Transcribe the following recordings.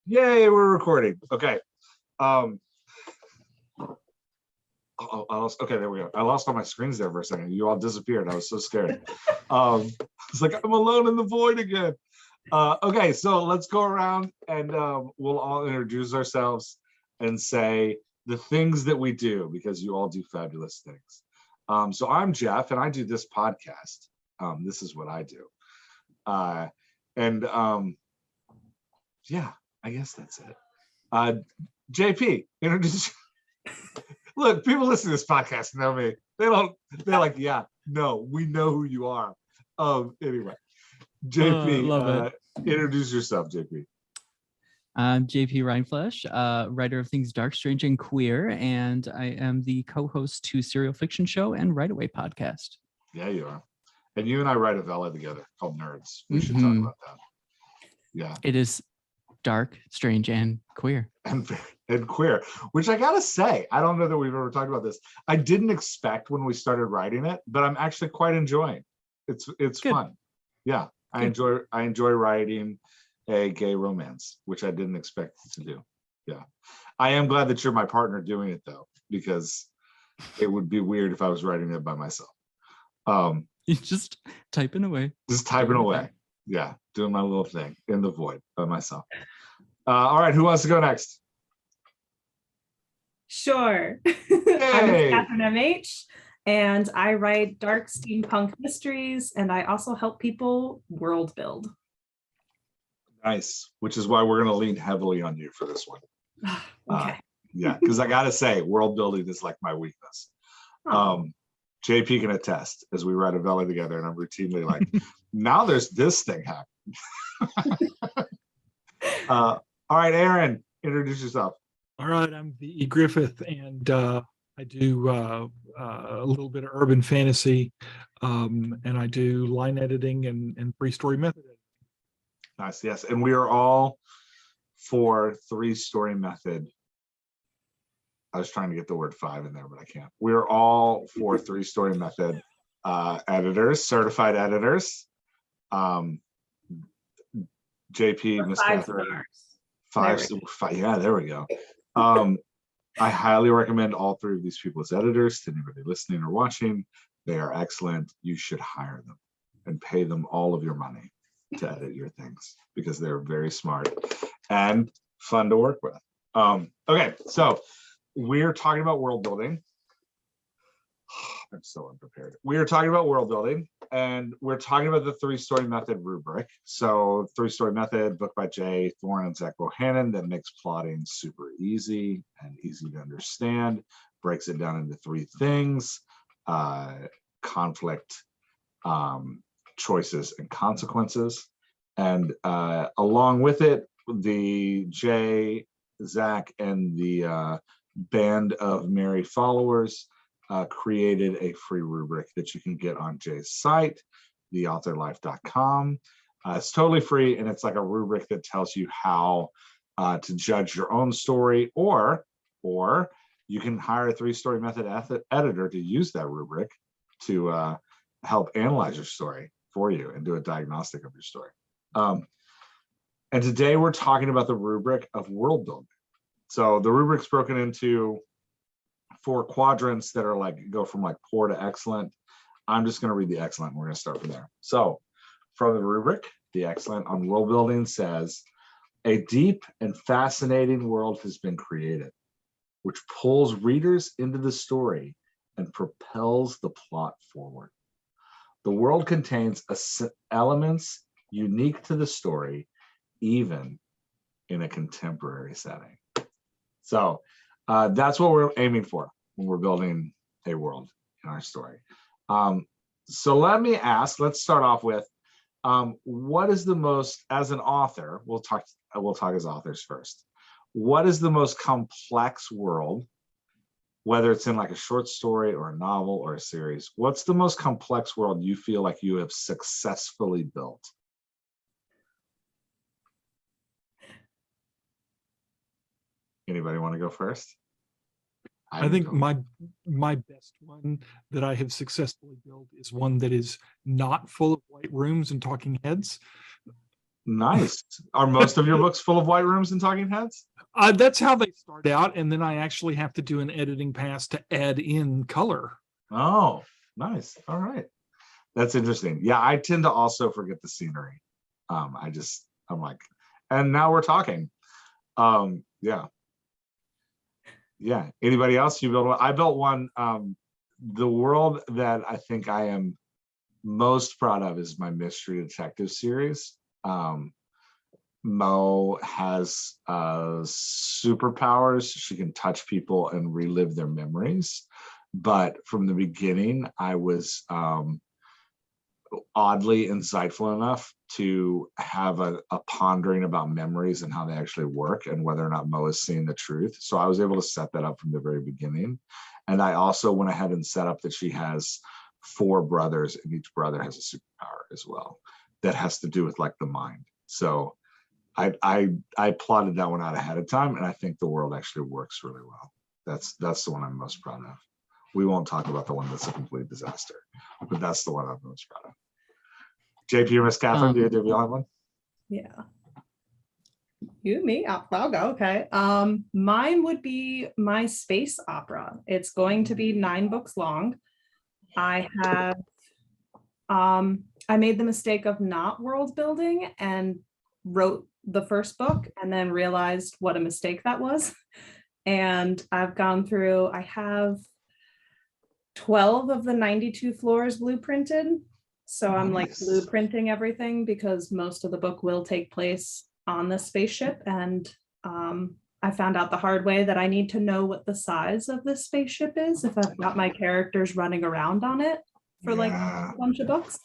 Yay, we're recording. Okay. I lost, okay, there we go. I lost all my screens there for a second. You all disappeared. I was so scared. It's like I'm alone in the void again. Okay, so let's go around and we'll all introduce ourselves and say the things that we do, because you all do fabulous things. So I'm Jeff, and I do this podcast. This is what I do. Yeah, I guess that's it. JP, introduce. Look, people listen to this podcast know me. They're like, yeah, no, we know who you are. Anyway, JP, introduce yourself, JP. I'm JP Rindfleisch, writer of things dark, strange, and queer, and I am the co-host to Serial Fiction Show and Right Away podcast. Yeah, you are. And you and I write a novella together called Nerds. We should talk about that. Yeah. It is dark, strange, and queer. And queer, which I gotta say, I don't know that we've ever talked about this. I didn't expect when we started writing it, but I'm actually quite enjoying. It's fun. Yeah, I enjoy writing a gay romance, which I didn't expect to do. Yeah, I am glad that you're my partner doing it though, because it would be weird if I was writing it by myself. You're just typing away. Just typing away. Yeah, doing my little thing in the void by myself. All right, who wants to go next? Sure. Hey. I'm Catherine MH, and I write dark steampunk mysteries, and I also help people world build. Nice, which is why we're going to lean heavily on you for this one. Okay. Yeah, because I got to say, world building is like my weakness. JP can attest as we write a novella together, and I'm routinely like, now there's this thing happening. All right, Aaron, introduce yourself. All right, I'm the Griffith, and I do a little bit of urban fantasy, and I do line editing and three-story method editing. Nice, yes, and we are all for three-story method. I was trying to get the word 5 in there, but I can't. We're all for three-story method editors, certified editors. JP, Miss Catherine, 5. Yeah, there we go. I highly recommend all 3 of these people as editors to anybody listening or watching. They are excellent. You should hire them and pay them all of your money to edit your things, because they're very smart and fun to work with. Okay, so we're talking about world building. I'm so unprepared. We are talking about world building, and we're talking about the 3-story method rubric. So 3-story method, book by Jay Thorne and Zach Bohannon, that makes plotting super easy and easy to understand, breaks it down into 3 things: conflict, choices, and consequences. And along with it, the Jay, Zach, and the band of merry followers created a free rubric that you can get on Jay's site, theauthorlife.com. It's totally free, and it's like a rubric that tells you how to judge your own story, or you can hire a 3-story method editor to use that rubric to help analyze your story for you and do a diagnostic of your story. And today we're talking about the rubric of world building. So the rubric's broken into 4 quadrants that are like, go from like poor to excellent. I'm just going to read the excellent, and we're going to start from there. So from the rubric, the excellent on world building says, a deep and fascinating world has been created, which pulls readers into the story and propels the plot forward. The world contains elements unique to the story, even in a contemporary setting. So that's what we're aiming for when we're building a world in our story. So let's start off with, what is the most, as an author, we'll talk as authors first. What is the most complex world, whether it's in like a short story or a novel or a series? What's the most complex world you feel like you have successfully built? Anybody want to go first? I think my best one that I have successfully built is one that is not full of white rooms and talking heads. Nice. Are most of your books full of white rooms and talking heads? That's how they start out, and then I actually have to do an editing pass to add in color. Oh, nice. All right. That's interesting. Yeah, I tend to also forget the scenery. I'm like, and now we're talking. Yeah. Yeah. Anybody else? You build one? I built one. The world that I think I am most proud of is my mystery detective series. Mo has superpowers. She can touch people and relive their memories. But from the beginning, I was oddly insightful enough to have a pondering about memories and how they actually work and whether or not Mo is seeing the truth. So I was able to set that up from the very beginning. And I also went ahead and set up that she has 4 brothers, and each brother has a superpower as well that has to do with like the mind. So I plotted that one out ahead of time, and I think the world actually works really well. That's the one I'm most proud of. We won't talk about the one that's a complete disaster, but that's the one I'm most proud of. JP or Miss Catherine, do you have one? Yeah. You, me, I'll go. Okay. Mine would be my space opera. It's going to be 9 books long. I have, I made the mistake of not world building and wrote the first book and then realized what a mistake that was. And I've gone through, I have 12 of the 92 floors blueprinted. So I'm like blueprinting everything because most of the book will take place on the spaceship. And I found out the hard way that I need to know what the size of this spaceship is if I've got my characters running around on it for like a bunch of books.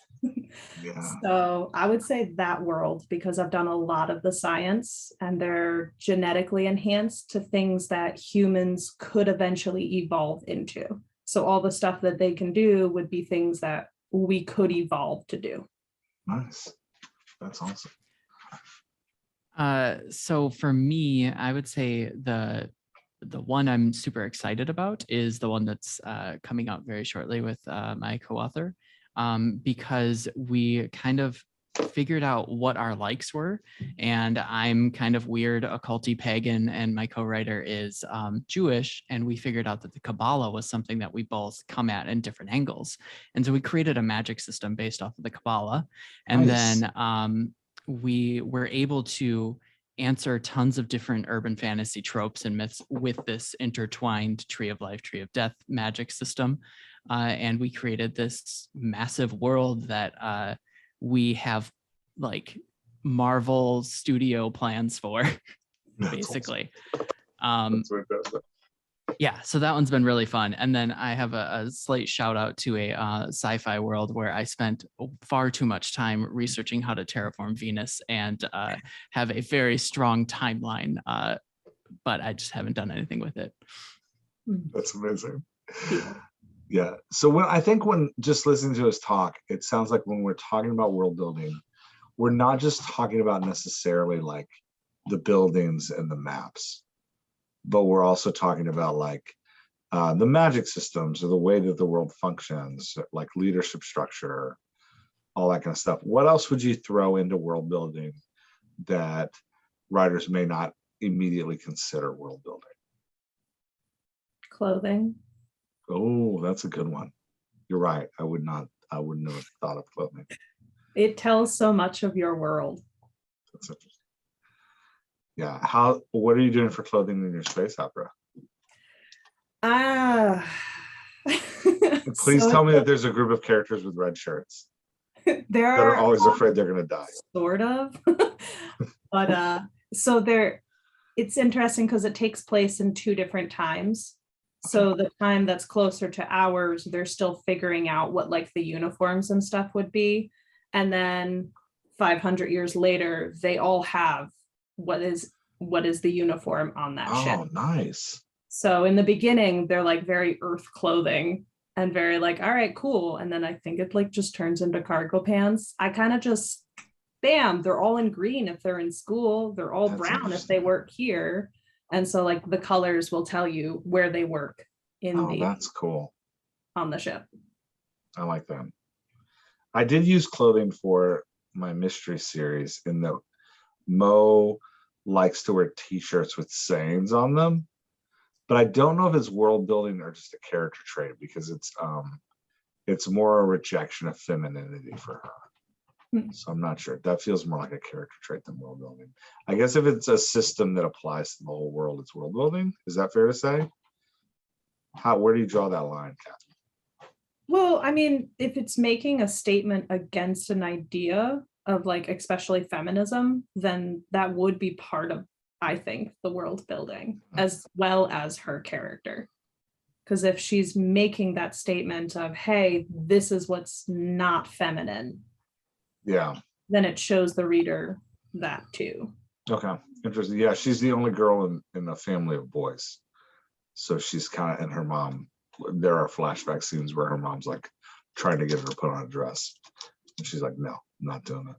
Yeah. So I would say that world, because I've done a lot of the science and they're genetically enhanced to things that humans could eventually evolve into. So all the stuff that they can do would be things that we could evolve to do. Nice. That's awesome. So for me, I would say the one I'm super excited about is the one that's coming out very shortly with my co-author, because we kind of figured out what our likes were, and I'm kind of weird, occulty pagan, and my co-writer is Jewish, and we figured out that the Kabbalah was something that we both come at in different angles, and so we created a magic system based off of the Kabbalah, and then we were able to answer tons of different urban fantasy tropes and myths with this intertwined tree of life, tree of death magic system. And we created this massive world that we have like Marvel studio plans for, basically. Awesome. That's fantastic. Yeah, so that one's been really fun. And then I have a slight shout out to a sci-fi world where I spent far too much time researching how to terraform Venus and have a very strong timeline, but I just haven't done anything with it. That's amazing. Yeah. So when just listening to us talk, it sounds like when we're talking about world building, we're not just talking about necessarily like the buildings and the maps, but we're also talking about like the magic systems or the way that the world functions, like leadership structure, all that kind of stuff. What else would you throw into world building that writers may not immediately consider world building? Clothing. Oh, that's a good one. You're right. I wouldn't have thought of clothing. It tells so much of your world. That's interesting. Yeah. What are you doing for clothing in your space opera? Please tell me that there's a group of characters with red shirts there that are always afraid they're going to die. Sort of. But it's interesting because it takes place in 2 different times. So the time that's closer to ours, they're still figuring out what like the uniforms and stuff would be. And then 500 years later, they all have what is the uniform on that ship. Oh, nice. So in the beginning, they're like very earth clothing and very like, all right, cool. And then I think it like just turns into cargo pants. I kind of just, bam, they're all in green if they're in school. They're all brown if they work here. And so like the colors will tell you where they work that's cool. On the ship. I like that. I did use clothing for my mystery series in that Mo likes to wear t-shirts with sayings on them, but I don't know if it's world building or just a character trait, because it's more a rejection of femininity for her. So I'm not sure. That feels more like a character trait than world building. I guess if it's a system that applies to the whole world, it's world building. Is that fair to say? Where do you draw that line, Catherine? Well, I mean, if it's making a statement against an idea of like, especially feminism, then that would be part of, I think, the world building as well as her character. Because if she's making that statement of, hey, this is what's not feminine, Yeah. then it shows the reader that too. Okay. Interesting. Yeah, she's the only girl in a family of boys. So she's kind of, and her mom, there are flashback scenes where her mom's like trying to get her to put on a dress. And she's like, no, I'm not doing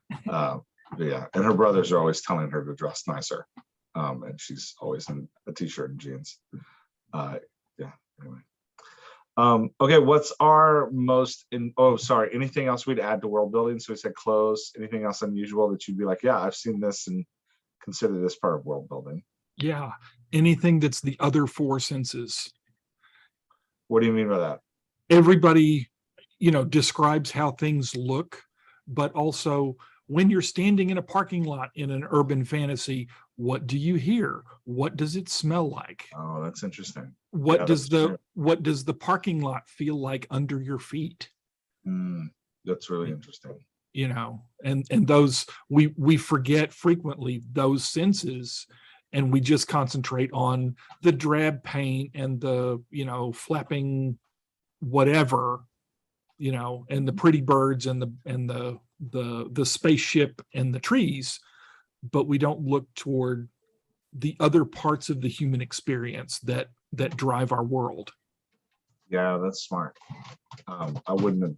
it. But yeah. And her brothers are always telling her to dress nicer. And she's always in a t-shirt and jeans. Yeah, anyway. Okay, what's our most anything else we'd add to world building? So we said clothes. Anything else unusual that you'd be like, yeah, I've seen this and consider this part of world building? Yeah, anything that's the other four senses. What do you mean by that? Everybody, describes how things look, but also when you're standing in a parking lot in an urban fantasy, what do you hear? What does it smell like? Oh, that's interesting. What Yeah, does that's what does the parking lot feel like under your feet? That's really interesting. And those we forget frequently those senses, and we just concentrate on the drab paint and the flapping whatever, and the pretty birds and the spaceship and the trees, but we don't look toward the other parts of the human experience that drive our world. Yeah, that's smart.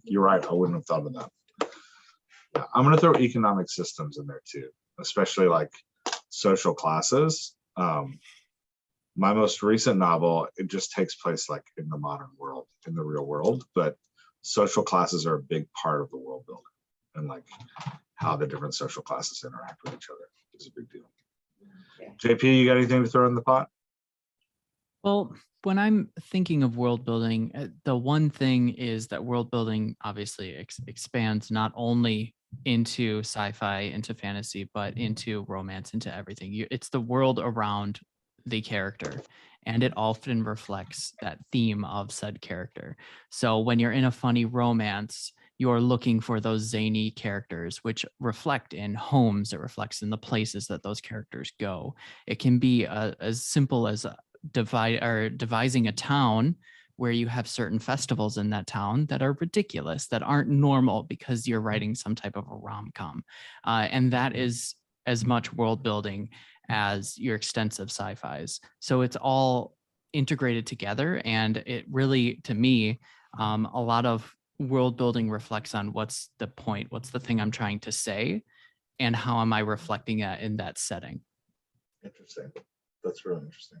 You're right, I wouldn't have thought of that. Yeah, I'm gonna throw economic systems in there too, especially like social classes. My most recent novel, it just takes place like in the modern world, in the real world, but social classes are a big part of the world building, and like how the different social classes interact with each other is a big deal. Yeah. JP, you got anything to throw in the pot? Well, when I'm thinking of world building, the one thing is that world building obviously expands not only into sci-fi, into fantasy, but into romance, into everything. It's the world around the character, and it often reflects that theme of said character. So when you're in a funny romance, you're looking for those zany characters, which reflect in homes. It reflects in the places that those characters go. It can be as simple as devising a town where you have certain festivals in that town that are ridiculous, that aren't normal because you're writing some type of a rom-com. And that is as much world building as your extensive sci-fis. So it's all integrated together. And it really, to me, a lot of world building reflects on what's the point, what's the thing I'm trying to say, and how am I reflecting that in that setting. Interesting. That's really interesting.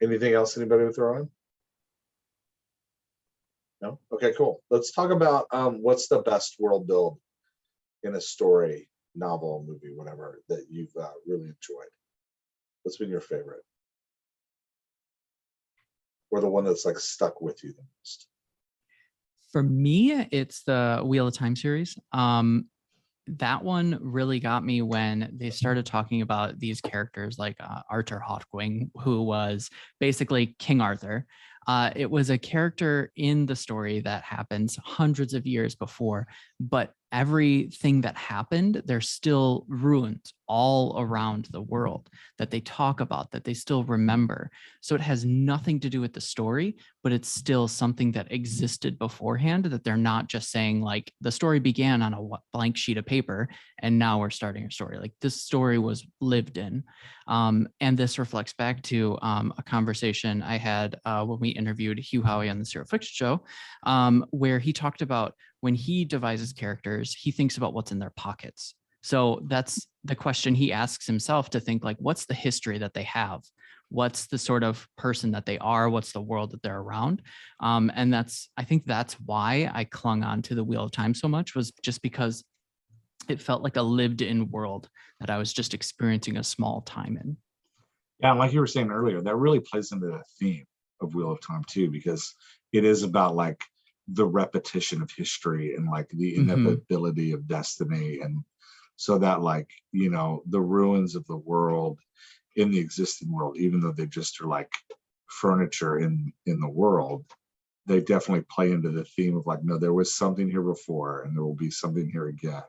Anything else anybody would throw in? No? Okay, cool. Let's talk about what's the best world build in a story, novel, movie, whatever, that you've really enjoyed. What's been your favorite? Or the one that's like stuck with you the most? For me, it's the Wheel of Time series. That one really got me when they started talking about these characters like Arthur Hawkwing, who was basically King Arthur. It was a character in the story that happens hundreds of years before, but everything that happened, there's still ruins all around the world that they talk about, that they still remember. So it has nothing to do with the story, but it's still something that existed beforehand, that they're not just saying like the story began on a blank sheet of paper and now we're starting a story. Like this story was lived in. And this reflects back to a conversation I had when we interviewed Hugh Howey on the Zero Fiction Show, where he talked about when he devises characters, he thinks about what's in their pockets. So that's the question he asks himself, to think like, what's the history that they have? What's the sort of person that they are? What's the world that they're around? And I think that's why I clung on to the Wheel of Time so much, was just because it felt like a lived in world that I was just experiencing a small time in. Yeah, like you were saying earlier, that really plays into the theme of Wheel of Time too, because it is about like the repetition of history and like the inevitability of destiny. And so that like, you know, the ruins of the world in the existing world, even though they just are like furniture in the world, they definitely play into the theme of like, no, there was something here before and there will be something here again.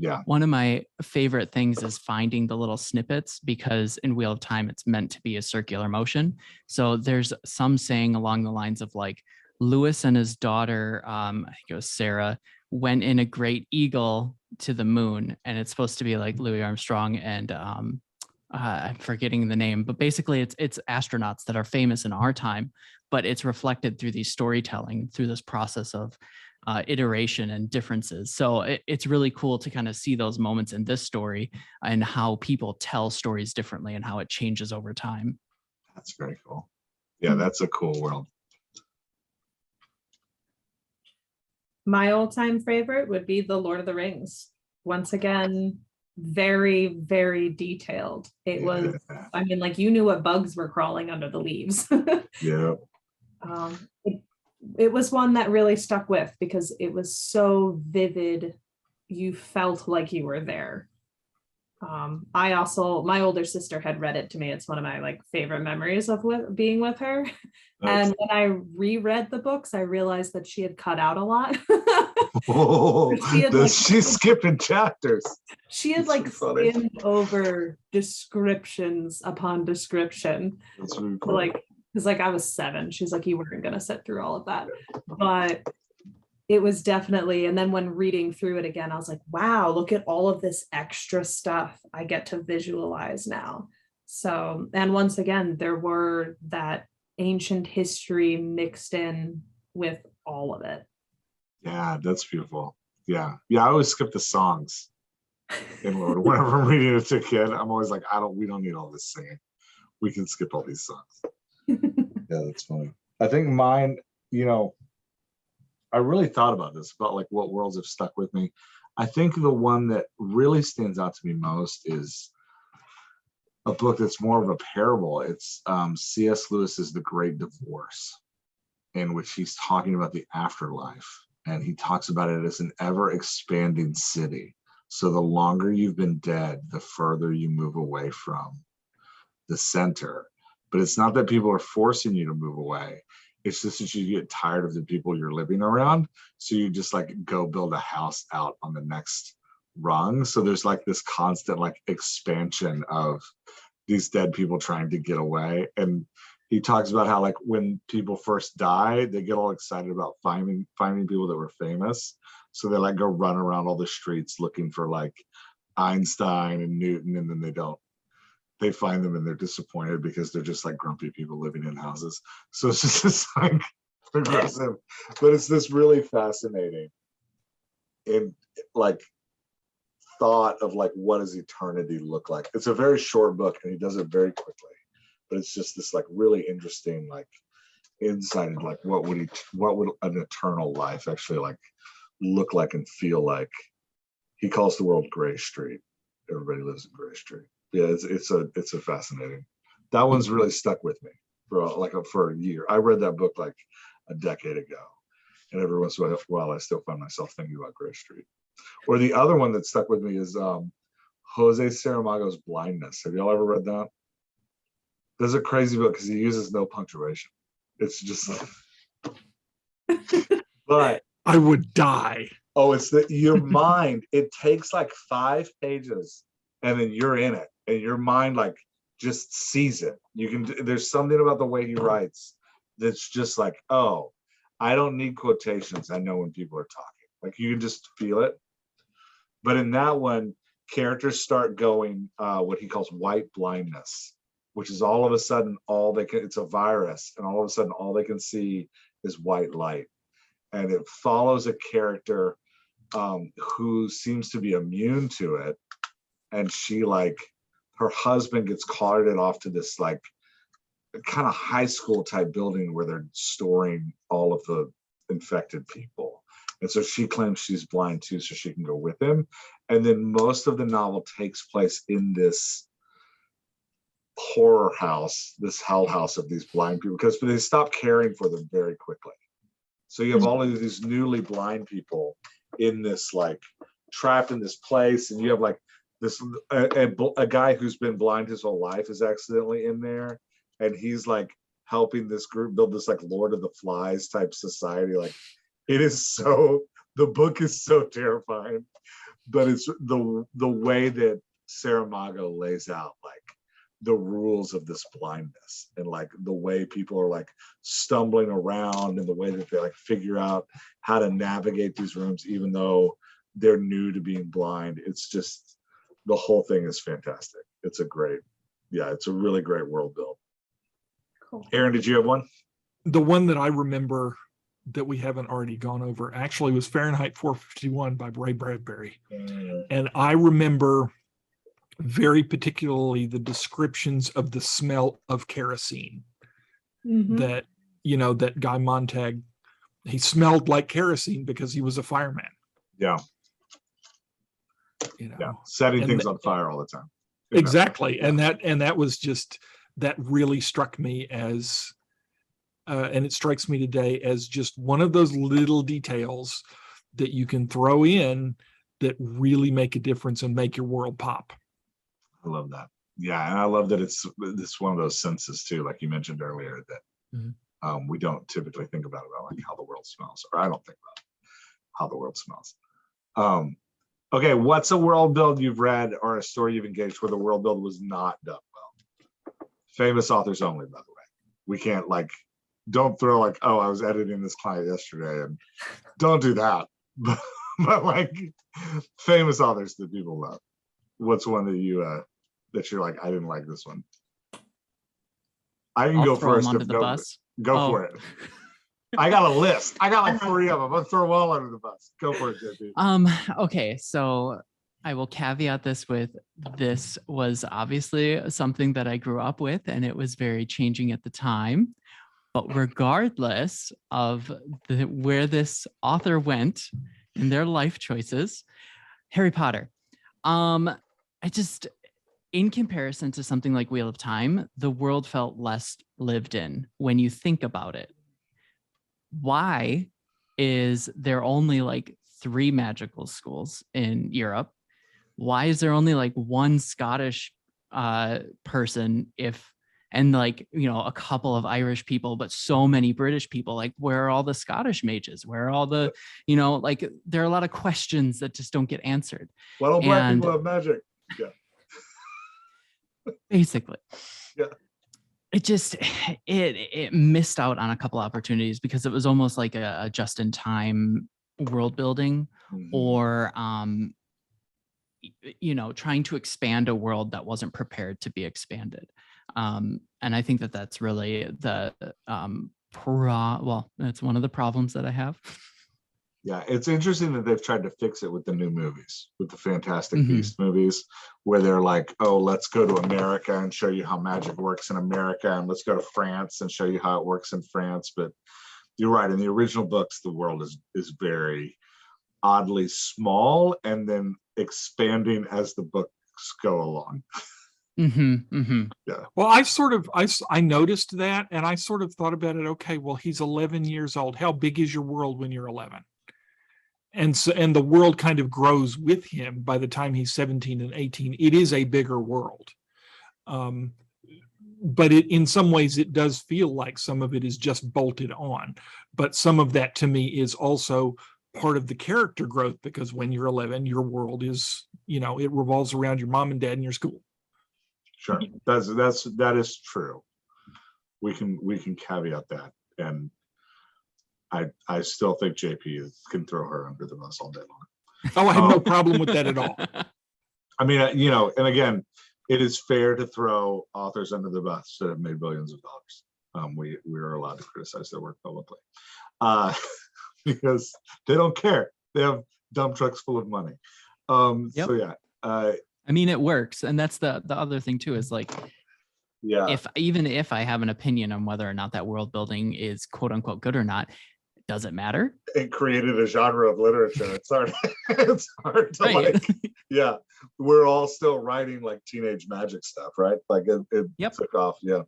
Yeah. One of my favorite things is finding the little snippets, because in Wheel of Time, it's meant to be a circular motion. So there's some saying along the lines of like, Lewis and his daughter, I think it was Sarah, went in a great eagle to the moon. And it's supposed to be like Louis Armstrong and I'm forgetting the name, but basically it's astronauts that are famous in our time, but it's reflected through these storytelling, through this process of iteration and differences. So it's really cool to kind of see those moments in this story and how people tell stories differently and how it changes over time. That's very cool. Yeah, that's a cool world. My all-time favorite would be The Lord of the Rings. Once again, very, very detailed. It was, I mean, like you knew what bugs were crawling under the leaves. Yeah. It was one that really stuck with because it was so vivid. You felt like you were there. I also, my older sister had read it to me. It's one of my like favorite memories of being with her. Nice. And when I reread the books, I realized that she had cut out a lot. Oh, she's like, skipping chapters. She had That's like funny. skimmed over descriptions upon description. That's really cool. Like, because like I was 7. She's like, you weren't gonna sit through all of that. But it was definitely, and then when reading through it again, I was like, wow, look at all of this extra stuff I get to visualize now. So, and once again, there were that ancient history mixed in with all of it. Yeah, that's beautiful. Yeah. Yeah, I always skip the songs in order. Whenever I'm reading it to a kid, I'm always like, we don't need all this singing. We can skip all these songs. Yeah, that's funny. I think mine, you know, I really thought about this, about like what worlds have stuck with me. I think the one that really stands out to me most is a book that's more of a parable. It's C.S. Lewis's The Great Divorce, in which he's talking about the afterlife. And he talks about it as an ever expanding city. So the longer you've been dead, the further you move away from the center. But it's not that people are forcing you to move away. It's just that you get tired of the people you're living around. So you just like go build a house out on the next rung. So there's like this constant like expansion of these dead people trying to get away. And he talks about how like when people first die, they get all excited about finding people that were famous. So they like go run around all the streets looking for like Einstein and Newton, and then they don't. They find them and they're disappointed because they're just like grumpy people living in houses. So it's just this like progressive, but it's this really fascinating and like thought of like, what does eternity look like? It's a very short book and he does it very quickly, but it's just this like really interesting like insight into like what would an eternal life actually like look like and feel like. He calls the world Gray Street. Everybody lives in Gray Street. Yeah, it's a fascinating. That one's really stuck with me for a year. I read that book like a decade ago, and every once in a while I still find myself thinking about Gray Street. Or the other one that stuck with me is Jose Saramago's Blindness. Have y'all ever read that? That's a crazy book because he uses no punctuation. It's just but I would die. Oh, it's that your mind, it takes like 5 pages and then you're in it and your mind like just sees it. There's something about the way he writes that's just like, oh, I don't need quotations. I know when people are talking. Like you can just feel it. But in that one, characters start going what he calls white blindness, which is all of a sudden it's a virus, and all of a sudden all they can see is white light. And it follows a character who seems to be immune to it, and she like her husband gets carted off to this like kind of high school type building where they're storing all of the infected people, And so she claims she's blind too, so she can go with him. And then most of the novel takes place in this horror house, this hell house of these blind people, because they stop caring for them very quickly. So you have all of these newly blind people in this, like, trapped in this place, and you have like this a guy who's been blind his whole life is accidentally in there, and he's like helping this group build this like Lord of the Flies type society. Like, it is so, the book is so terrifying, but it's the way that Saramago lays out like the rules of this blindness, and like the way people are like stumbling around, and the way that they like figure out how to navigate these rooms even though they're new to being blind. It's just, the whole thing is fantastic. It's a really great world build. Cool. Aaron, did you have one? The one that I remember that we haven't already gone over actually was Fahrenheit 451 by Ray Bradbury. And I remember very particularly the descriptions of the smell of kerosene. That, you know, that Guy Montag, he smelled like kerosene because he was a fireman. Yeah. You know, Yeah. Setting things on fire all the time. Exactly. Yeah. And that was just, that really struck me as, and it strikes me today as just one of those little details that you can throw in that really make a difference and make your world pop. I love that. Yeah, and I love that it's one of those senses too, like you mentioned earlier, that we don't typically think about like how the world smells, or I don't think about how the world smells. Okay, what's a world build you've read or a story you've engaged where the world build was not done well? Famous authors only, by the way. We can't like, don't throw like, oh, I was editing this client yesterday, and don't do that. But like famous authors that people love. What's one that you that you're like, I didn't like this one? I can I'll go throw first. them under the bus. Go for it. I got a list. I got like 3 of them. Let's throw them all under the bus. Go for it, JP. Okay, so I will caveat this with, this was obviously something that I grew up with, and it was very changing at the time. But regardless of where this author went in their life choices, Harry Potter. I just, in comparison to something like Wheel of Time, the world felt less lived in when you think about it. Why is there only like 3 magical schools in Europe? Why is there only like 1 Scottish person, and like, you know, a couple of Irish people, but so many British people? Like, where are all the Scottish mages? Where are all the, you know, like, there are a lot of questions that just don't get answered. Why don't black people have magic? Yeah. Basically. Yeah. It just, it missed out on a couple opportunities because it was almost like a just-in-time world building, or you know, trying to expand a world that wasn't prepared to be expanded. And I think that that's really the that's one of the problems that I have. Yeah, it's interesting that they've tried to fix it with the new movies, with the Fantastic Beast movies, where they're like, oh, let's go to America and show you how magic works in America, and let's go to France and show you how it works in France. But you're right, in the original books, the world is very oddly small, and then expanding as the books go along. Yeah. Well, I noticed that, and I sort of thought about it. Okay, well, he's 11 years old. How big is your world when you're 11? And the world kind of grows with him by the time he's 17 and 18. It is a bigger world. But in some ways, it does feel like some of it is just bolted on. But some of that to me is also part of the character growth, because when you're 11, your world is, you know, it revolves around your mom and dad and your school. Sure, that is true. We can caveat that, and I still think JP can throw her under the bus all day long. Oh, I have no problem with that at all. I mean, you know, and again, it is fair to throw authors under the bus that have made billions of dollars. We are allowed to criticize their work publicly, because they don't care. They have dump trucks full of money. So yeah. I mean, it works, and that's the other thing too, is like, yeah, even if I have an opinion on whether or not that world building is quote unquote good or not, does it matter? It created a genre of literature. It's hard. It's hard to Right. like. Yeah, we're all still writing like teenage magic stuff, right? Like it Yep. took off. Yeah.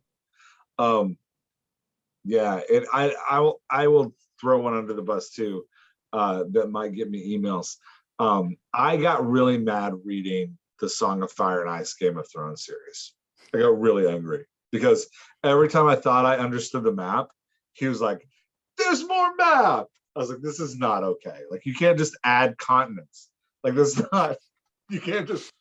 Yeah. I will throw one under the bus too. That might get me emails. I got really mad reading the Song of Fire and Ice Game of Thrones series. I got really angry because every time I thought I understood the map, he was like, "There's more map." I was like, "This is not okay. Like, you can't just add continents. Like, that's not. You can't just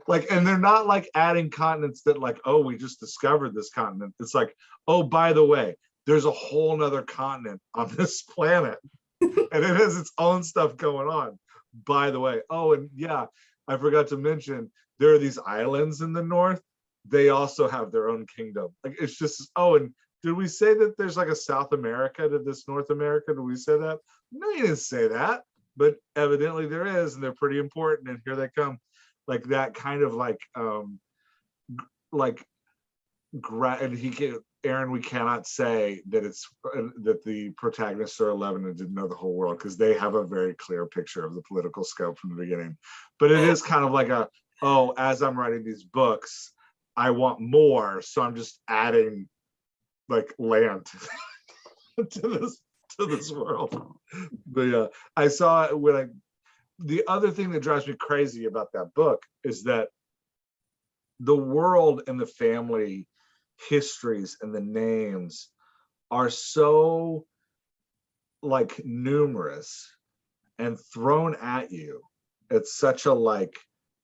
like." And they're not like adding continents that like, "Oh, we just discovered this continent." It's like, "Oh, by the way, there's a whole nother continent on this planet, and it has its own stuff going on." By the way, oh, and yeah, I forgot to mention there are these islands in the north. They also have their own kingdom. Like, it's just, oh, and did we say that there's like a South America to this North America? Did we say that? No, you didn't say that, but evidently there is, and they're pretty important. And here they come, like that kind of like and he can. Aaron, we cannot say that it's that the protagonists are 11 and didn't know the whole world, because they have a very clear picture of the political scope from the beginning. But it is kind of like oh, as I'm writing these books, I want more, so I'm just adding like land to this world. But yeah, I saw it the other thing that drives me crazy about that book is that the world and the family histories and the names are so like numerous and thrown at you at such a like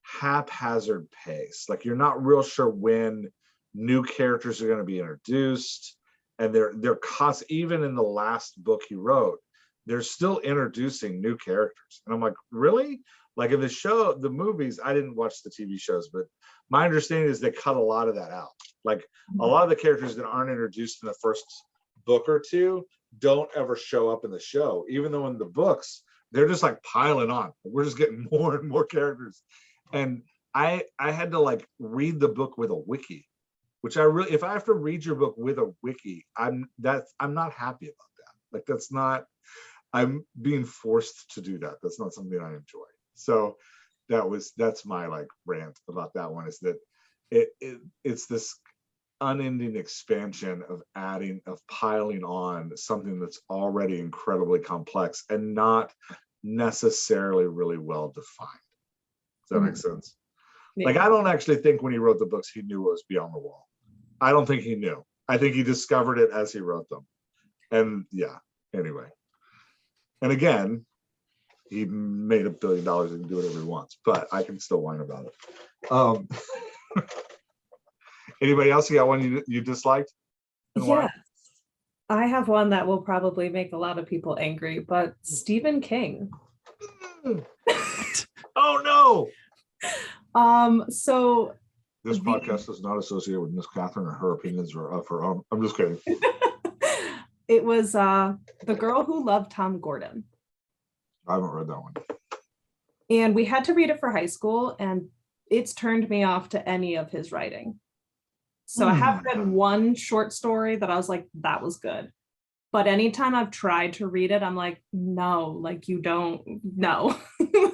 haphazard pace. Like, you're not real sure when new characters are going to be introduced, and they're even in the last book he wrote, they're still introducing new characters, and I'm like, really? Like, in the movies, I didn't watch the TV shows, but my understanding is they cut a lot of that out. Like, a lot of the characters that aren't introduced in the first book or two don't ever show up in the show, even though in the books they're just like piling on. We're just getting more and more characters. And I had to like read the book with a wiki, which if I have to read your book with a wiki, I'm not happy about that. Like, that's not, I'm being forced to do that. That's not something I enjoy. So that's my like rant about that one, is that it's this unending expansion of piling on something that's already incredibly complex and not necessarily really well defined. Does that make sense? Yeah. Like, I don't actually think when he wrote the books he knew what was beyond the wall. I don't think he knew. I think he discovered it as he wrote them. And yeah, anyway. And again, he made $1 billion and can do whatever he wants, but I can still whine about it. Anybody else? You got one you disliked? Yes, I have one that will probably make a lot of people angry, but Stephen King. Oh no. So this podcast is not associated with Miss Catherine or her opinions or of her own. I'm just kidding. It was The Girl Who Loved Tom Gordon. I haven't read that one. And we had to read it for high school, and it's turned me off to any of his writing. So I have read one short story that I was like, that was good. But anytime I've tried to read it, I'm like, no, like, you don't know.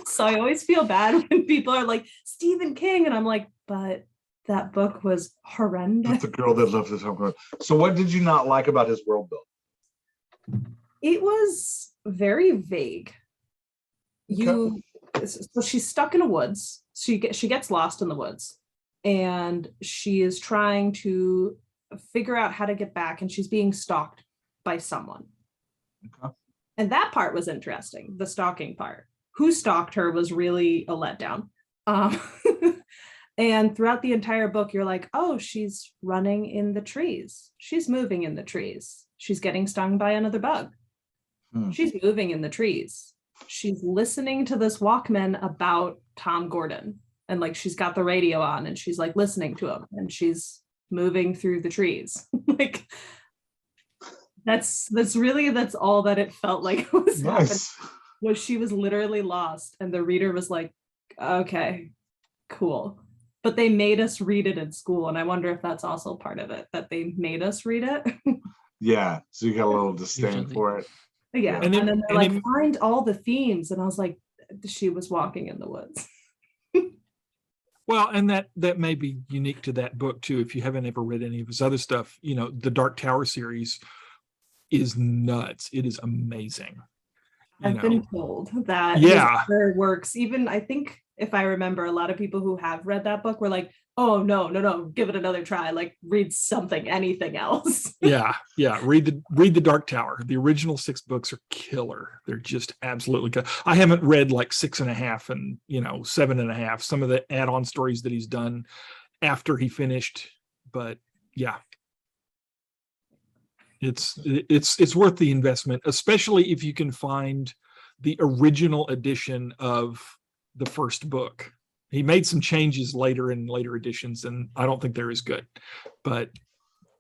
So I always feel bad when people are like, Stephen King. And I'm like, but that book was horrendous. The Girl That Loved Tom Gordon. So what did you not like about his world building? It was very vague. So she's stuck in the woods. She gets lost in the woods, and she is trying to figure out how to get back, and she's being stalked by someone. Okay. And that part was interesting, the stalking part. Who stalked her was really a letdown. And throughout the entire book, you're like, oh, she's running in the trees. She's moving in the trees. She's getting stung by another bug. She's moving in the trees. She's listening to this Walkman about Tom Gordon. And like, she's got the radio on and she's like listening to him, and she's moving through the trees. Like, that's all that it felt like was happening. Was she was literally lost, and the reader was like, okay, cool. But they made us read it in school, and I wonder if that's also part of it, that they made us read it. Yeah, so you got a little disdain for it. Yeah. And And, it- then they're and like, it- find all the themes. And I was like, she was walking in the woods. Well, and that may be unique to that book too. If you haven't ever read any of his other stuff, the Dark Tower series is nuts. It is amazing. I've been told that Yeah. his other works, even I think if I remember, a lot of people who have read that book were like, oh no, give it another try. Like read something, anything else. Yeah. Read the Dark Tower. The original 6 books are killer. They're just absolutely good. I haven't read like 6.5 and 7.5. Some of the add-on stories that he's done after he finished, but yeah. It's worth the investment, especially if you can find the original edition of the first book. He made some changes later in later editions, and I don't think they're as good. But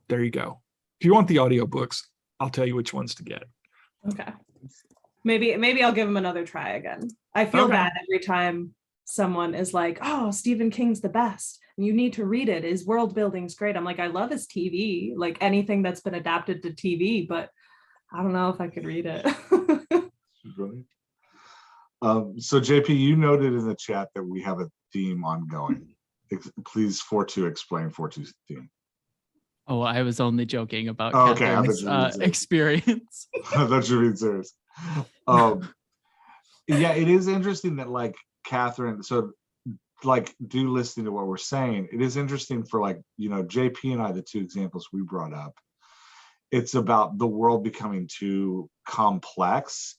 there you go. If you want the audiobooks, I'll tell you which ones to get. Okay. Maybe I'll give him another try again. I feel Okay. bad every time someone is like, oh, Stephen King's the best. You need to read it. His world building's great. I'm like, I love his TV, like anything that's been adapted to TV, but I don't know if I could read it. Brilliant. So JP, you noted in the chat that we have a theme ongoing. Please, 4.2, explain 4.2's theme. Oh, I was only joking about Oh, okay. I thought Catherine's you were being serious. experience. I thought you were being serious. Yeah, it is interesting that like Catherine, so like do listening to what we're saying, it is interesting for like, JP and I, the 2 examples we brought up, it's about the world becoming too complex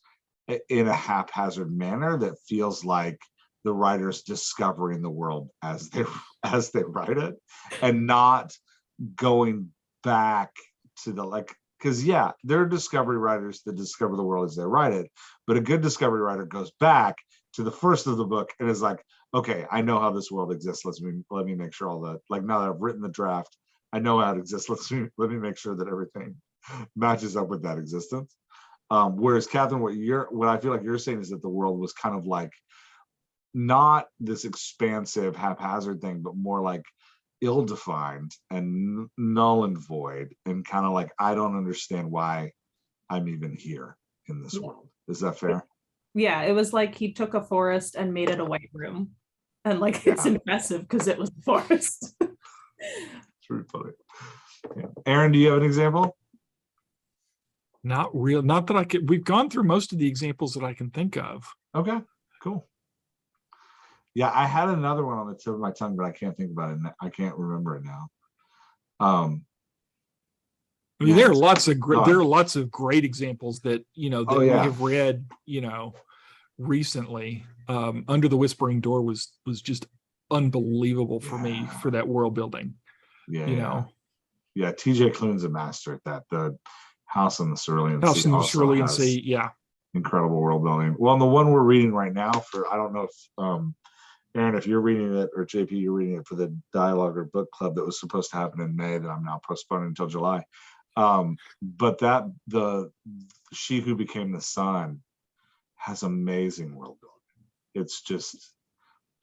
in a haphazard manner that feels like the writers discovering the world as they write it, and not going back to the because there are discovery writers that discover the world as they write it, but a good discovery writer goes back to the first of the book and is like, okay, I know how this world exists. Let me make sure all that, like, now that I've written the draft, I know how it exists. Let me make sure that everything matches up with that existence. Whereas Catherine, what I feel like you're saying is that the world was kind of like not this expansive haphazard thing, but more like ill-defined and null and void, and kind of like, I don't understand why I'm even here in this world. Is that fair? Yeah, it was like he took a forest and made it a white room. And like, it's impressive because it was a forest. It's really funny. Yeah. Aaron, do you have an example? Not that I could. We've gone through most of the examples that I can think of. Okay, cool. Yeah, I had another one on the tip of my tongue, but I can't think about it. I can't remember it now. I mean, there are lots of great examples that we have read, recently. Under the Whispering Door was just unbelievable for me for that world building. Yeah, TJ Klune's a master at that. The House on the Cerulean Sea. Yeah, incredible world building. Well, and the one we're reading right now I don't know if Aaron, if you're reading it, or JP, you're reading it for the dialogue or book club that was supposed to happen in May that I'm now postponing until July. But the She Who Became the Sun has amazing world building. It's just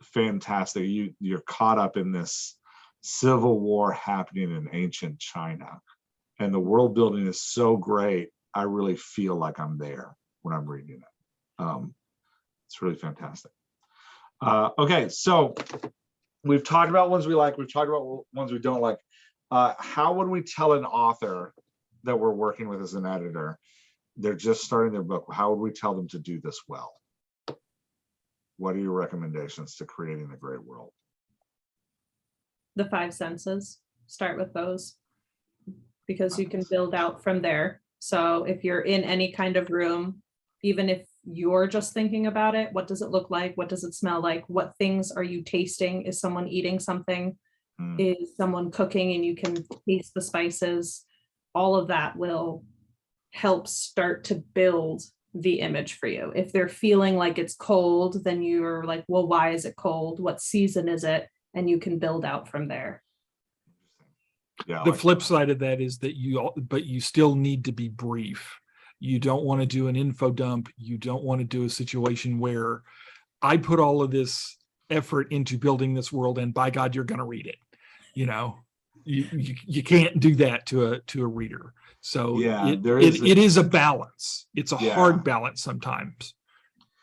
fantastic. You're caught up in this civil war happening in ancient China, and the world building is so great. I really feel like I'm there when I'm reading it. It's really fantastic. Okay, so we've talked about ones we like. We've talked about ones we don't like. How would we tell an author that we're working with as an editor, they're just starting their book, how would we tell them to do this well? What are your recommendations to creating a great world? The 5 senses, start with those, because you can build out from there. So if you're in any kind of room, even if you're just thinking about it, what does it look like? What does it smell like? What things are you tasting? Is someone eating something? Is someone cooking and you can taste the spices? All of that will help start to build the image for you. If they're feeling like it's cold, then you're like, well, why is it cold? What season is it? And you can build out from there. Yeah. The flip side of that is that you still need to be brief. You don't want to do an info dump. You don't want to do a situation where I put all of this effort into building this world and by God, you're going to read it. you can't do that to a reader. So Yeah, it, there it, is it is a balance. It's a Yeah. hard balance sometimes.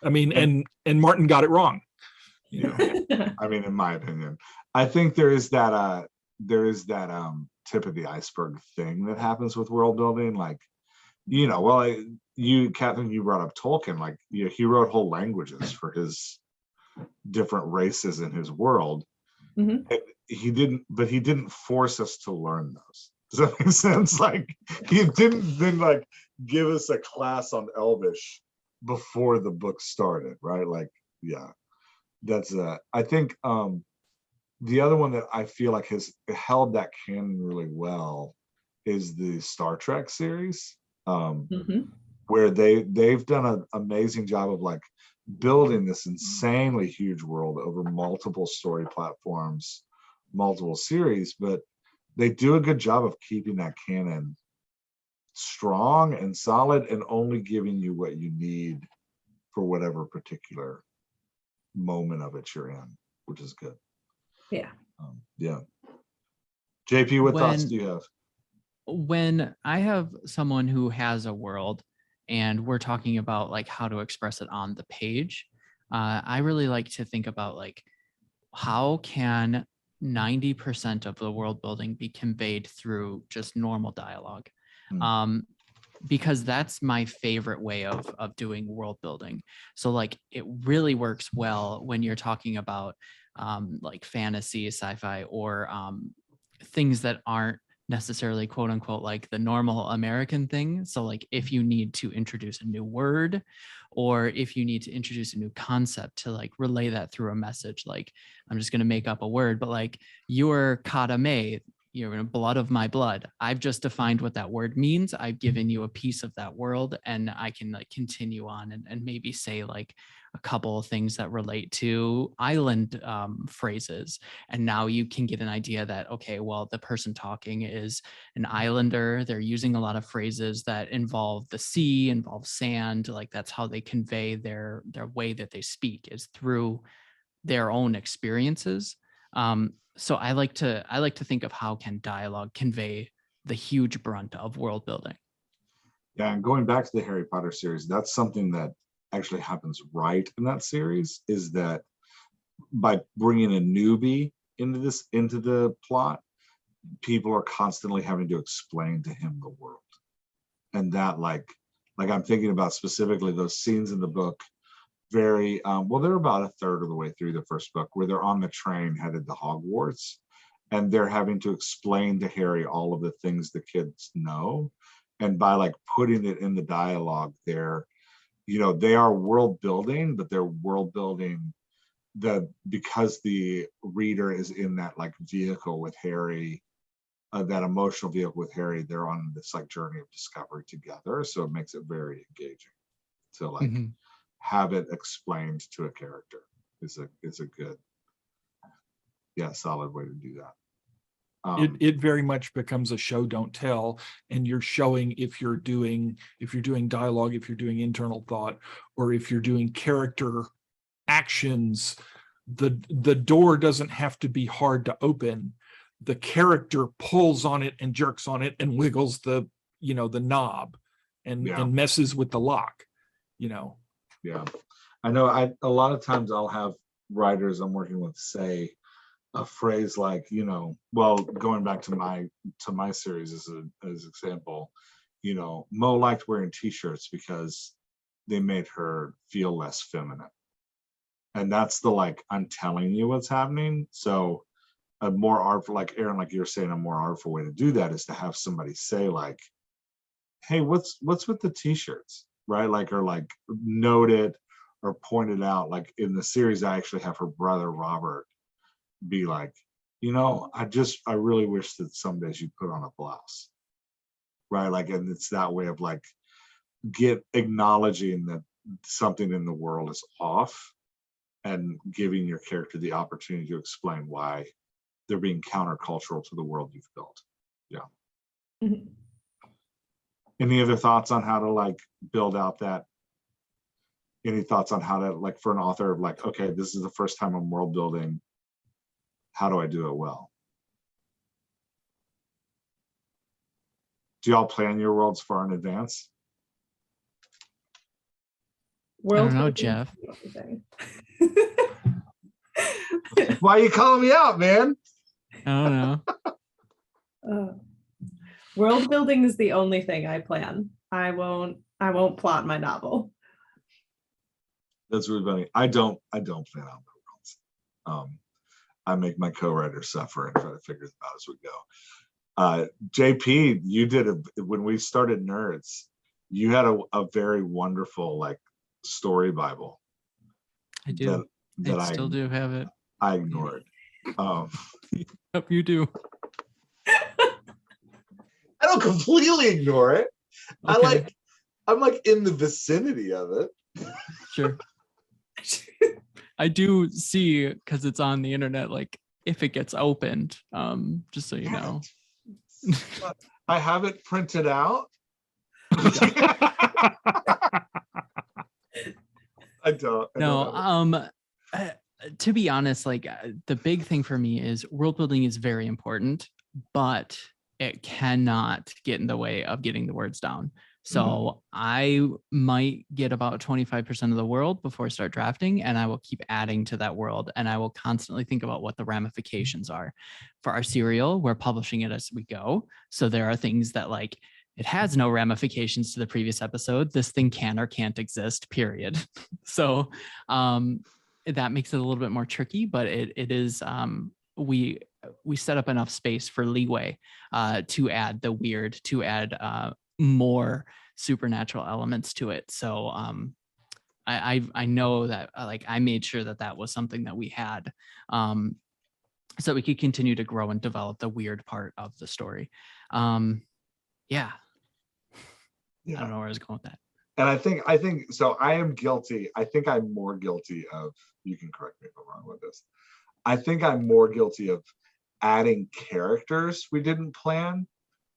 I mean, And- and Martin got it wrong. You know, I mean, in my opinion, I think there is that tip of the iceberg thing that happens with world building. Like, well, Catherine, you brought up Tolkien. Like, he wrote whole languages for his different races in his world. Mhm. And he didn't force us to learn those. Does that make sense? Like, he didn't then like give us a class on Elvish before the book started, right? Like, yeah, that's I think the other one that I feel like has held that canon really well is the Star Trek series, Mhm. where they've done an amazing job of like building this insanely huge world over multiple story platforms, multiple series, but they do a good job of keeping that canon strong and solid and only giving you what you need for whatever particular moment of it you're in, which is good. Yeah. Yeah. JP, what thoughts do you have? When I have someone who has a world and we're talking about like how to express it on the page, I really like to think about like how can 90% of the world building be conveyed through just normal dialogue. Because that's my favorite way of doing world building. So like it really works well when you're talking about like fantasy, sci-fi, or things that aren't necessarily quote unquote like the normal American thing. So like if you need to introduce a new word, or if you need to introduce a new concept to like relay that through a message, like I'm just going to make up a word, but like you're Katame, you're in blood of my blood. I've just defined what that word means. I've given you a piece of that world, and I can like continue on and maybe say like a couple of things that relate to island phrases. And now you can get an idea that, okay, well, the person talking is an islander. They're using a lot of phrases that involve the sea, involve sand. Like that's how they convey their way that they speak, is through their own experiences. So I like to think of how can dialogue convey the huge brunt of world building. Yeah, and going back to the Harry Potter series, that's something that actually happens right in that series, is that by bringing a newbie into the plot, people are constantly having to explain to him the world. And that like I'm thinking about specifically those scenes in the book, very well, they're about a third of the way through the first book, where they're on the train headed to Hogwarts, and they're having to explain to Harry all of the things the kids know. And by like putting it in the dialogue, they are world building, but they're world building because the reader is in that like vehicle with Harry, that emotional vehicle with Harry. They're on this like journey of discovery together, so it makes it very engaging to like have it explained to a character. Is a good, solid way to do that. It very much becomes a show don't tell, and you're showing if you're doing dialogue, if you're doing internal thought, or if you're doing character actions. The door doesn't have to be hard to open. The character pulls on it and jerks on it and wiggles the knob and messes with the lock. Yeah, I know. A lot of times I'll have writers I'm working with say a phrase like, well, going back to my series as example, Mo liked wearing t-shirts because they made her feel less feminine. And that's the like, I'm telling you what's happening. So a more artful, like Aaron, like you're saying, a more artful way to do that is to have somebody say like, hey, what's with the t-shirts, right? Like, or like note it or point it out. Like in the series, I actually have her brother Robert be like, I really wish that some days you put on a blouse, right? Like, and it's that way of like acknowledging that something in the world is off and giving your character the opportunity to explain why they're being countercultural to the world you've built. Yeah. Mhm. Any other thoughts on how to like build out that? Any thoughts on how to, like, for an author of like, okay, this is the first time I'm world building. How do I do it well? Do y'all plan your worlds far in advance? I don't know, building Jeff. is the only thing. Why are you calling me out, man? I don't know. World building is the only thing I plan. I won't plot my novel. That's really funny. I don't plan out my worlds. I make my co-writers suffer and try to figure them out as we go. JP, you did when we started Nerds, you had a very wonderful like story Bible. I do. That I still do have it. I ignored. Yep, you do. I don't completely ignore it. Okay. I'm like in the vicinity of it. Sure. I do see, because it's on the internet, like if it gets opened, just so you know. I have it printed out. I don't. To be honest, like the big thing for me is world building is very important, but it cannot get in the way of getting the words down. So I might get about 25% of the world before I start drafting, and I will keep adding to that world. And I will constantly think about what the ramifications are. For our serial, we're publishing it as we go. So there are things that like, it has no ramifications to the previous episode. This thing can or can't exist, period. So that makes it a little bit more tricky, but it is, we set up enough space for leeway to add the weird, to add more supernatural elements to it. So I know that like I made sure that was something that we had, so we could continue to grow and develop the weird part of the story. Yeah. I don't know where I was going with that. And I think so. I am guilty. I think I'm more guilty of, you can correct me if I'm wrong with this. I think I'm more guilty of adding characters we didn't plan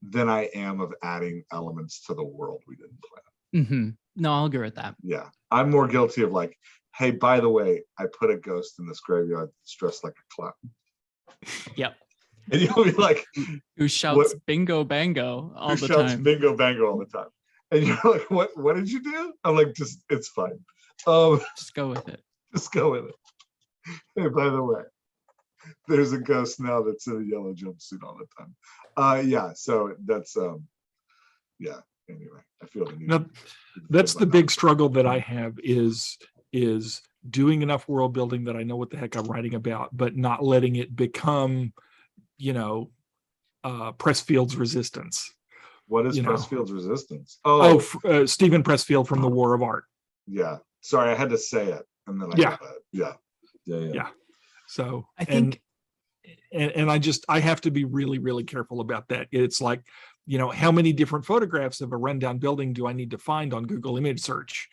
than I am of adding elements to the world we didn't plan. Mm-hmm. No, I'll agree with that. Yeah. I'm more guilty of like, hey, by the way, I put a ghost in this graveyard that's dressed like a clown. Yep. And you'll be like, who shouts bingo bango all the time. Bingo bango all the time. And you're like, what did you do? I'm like, just, it's fine. Just go with it. Just go with it. Hey, by the way, there's a ghost now that's in a yellow jumpsuit all the time. Yeah, so that's yeah, anyway, I feel the need. Now, that's the big struggle that I have is doing enough world building that I know what the heck I'm writing about, but not letting it become, Pressfield's Resistance. What is Pressfield's Resistance? Stephen Pressfield from The War of Art. Yeah, sorry, I had to say it, and then I got that. Yeah. So I think, and I have to be really, really careful about that. It's like, how many different photographs of a rundown building do I need to find on Google image search?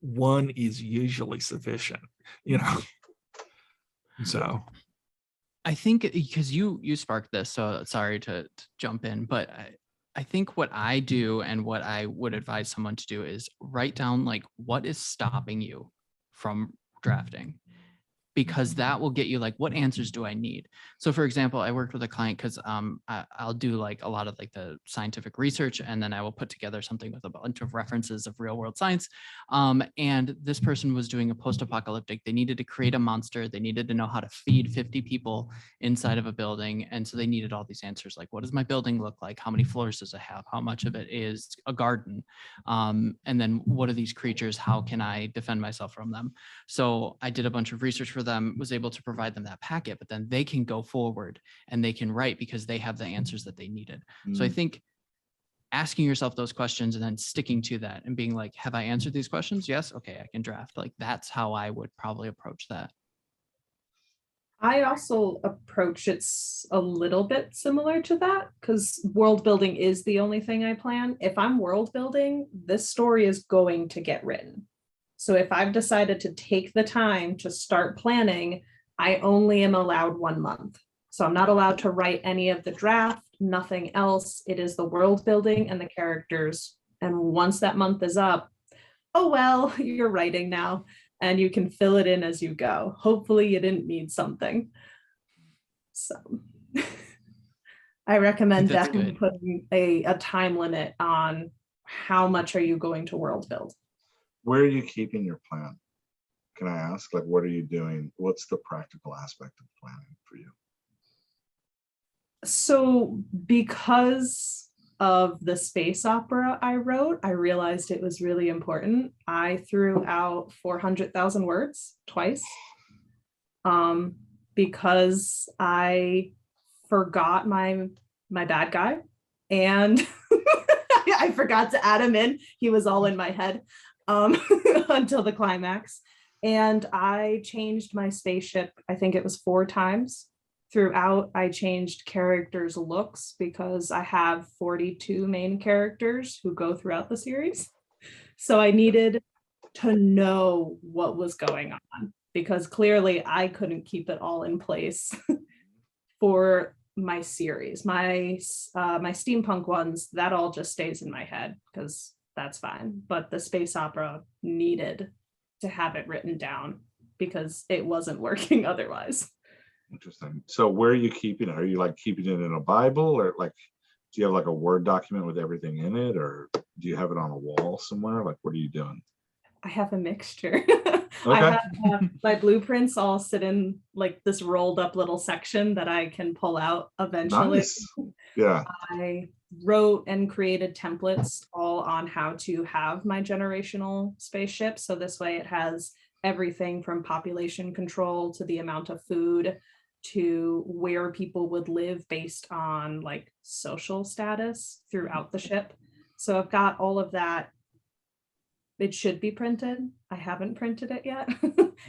One is usually sufficient, So I think because you sparked this, so sorry to jump in, but I think what I do and what I would advise someone to do is write down like what is stopping you from drafting, because that will get you like, what answers do I need? So for example, I worked with a client because I'll do like a lot of like the scientific research, and then I will put together something with a bunch of references of real world science. And this person was doing a post-apocalyptic. They needed to create a monster. They needed to know how to feed 50 people inside of a building. And so they needed all these answers, like, what does my building look like? How many floors does it have? How much of it is a garden? And then what are these creatures? How can I defend myself from them? So I did a bunch of research for them, was able to provide them that packet, but then they can go forward and they can write because they have the answers that they needed. So I think asking yourself those questions and then sticking to that and being like, have I answered these questions? Yes. Okay, I can draft. Like that's how I would probably approach that. I also approach it a little bit similar to that, because world building is the only thing I plan. If I'm world building, this story is going to get written. So if I've decided to take the time to start planning, I only am allowed 1 month. So I'm not allowed to write any of the draft, nothing else. It is the world building and the characters. And once that month is up, oh, well, you're writing now and you can fill it in as you go. Hopefully you didn't need something. So I recommend that's definitely good. putting a time limit on how much are you going to world build. Where are you keeping your plan? Can I ask, like, what are you doing? What's the practical aspect of planning for you? So because of the space opera I wrote, I realized it was really important. I threw out 400,000 words twice because I forgot my bad guy, and I forgot to add him in. He was all in my head until the climax. And I changed my spaceship, I think it was 4 times. Throughout, I changed characters' looks because I have 42 main characters who go throughout the series. So I needed to know what was going on because clearly I couldn't keep it all in place for my series. My steampunk ones, that all just stays in my head because that's fine. But the space opera needed to have it written down because it wasn't working otherwise. Interesting. So where are you keeping it? Are you like keeping it in a Bible, or like, do you have like a Word document with everything in it, or do you have it on a wall somewhere? Like, what are you doing? I have a mixture. I Okay. have my blueprints all sit in like this rolled up little section that I can pull out eventually. Nice. Yeah. I wrote and created templates all on how to have my generational spaceship. So this way it has everything from population control to the amount of food to where people would live based on like social status throughout the ship. So I've got all of that. It should be printed. I haven't printed it yet.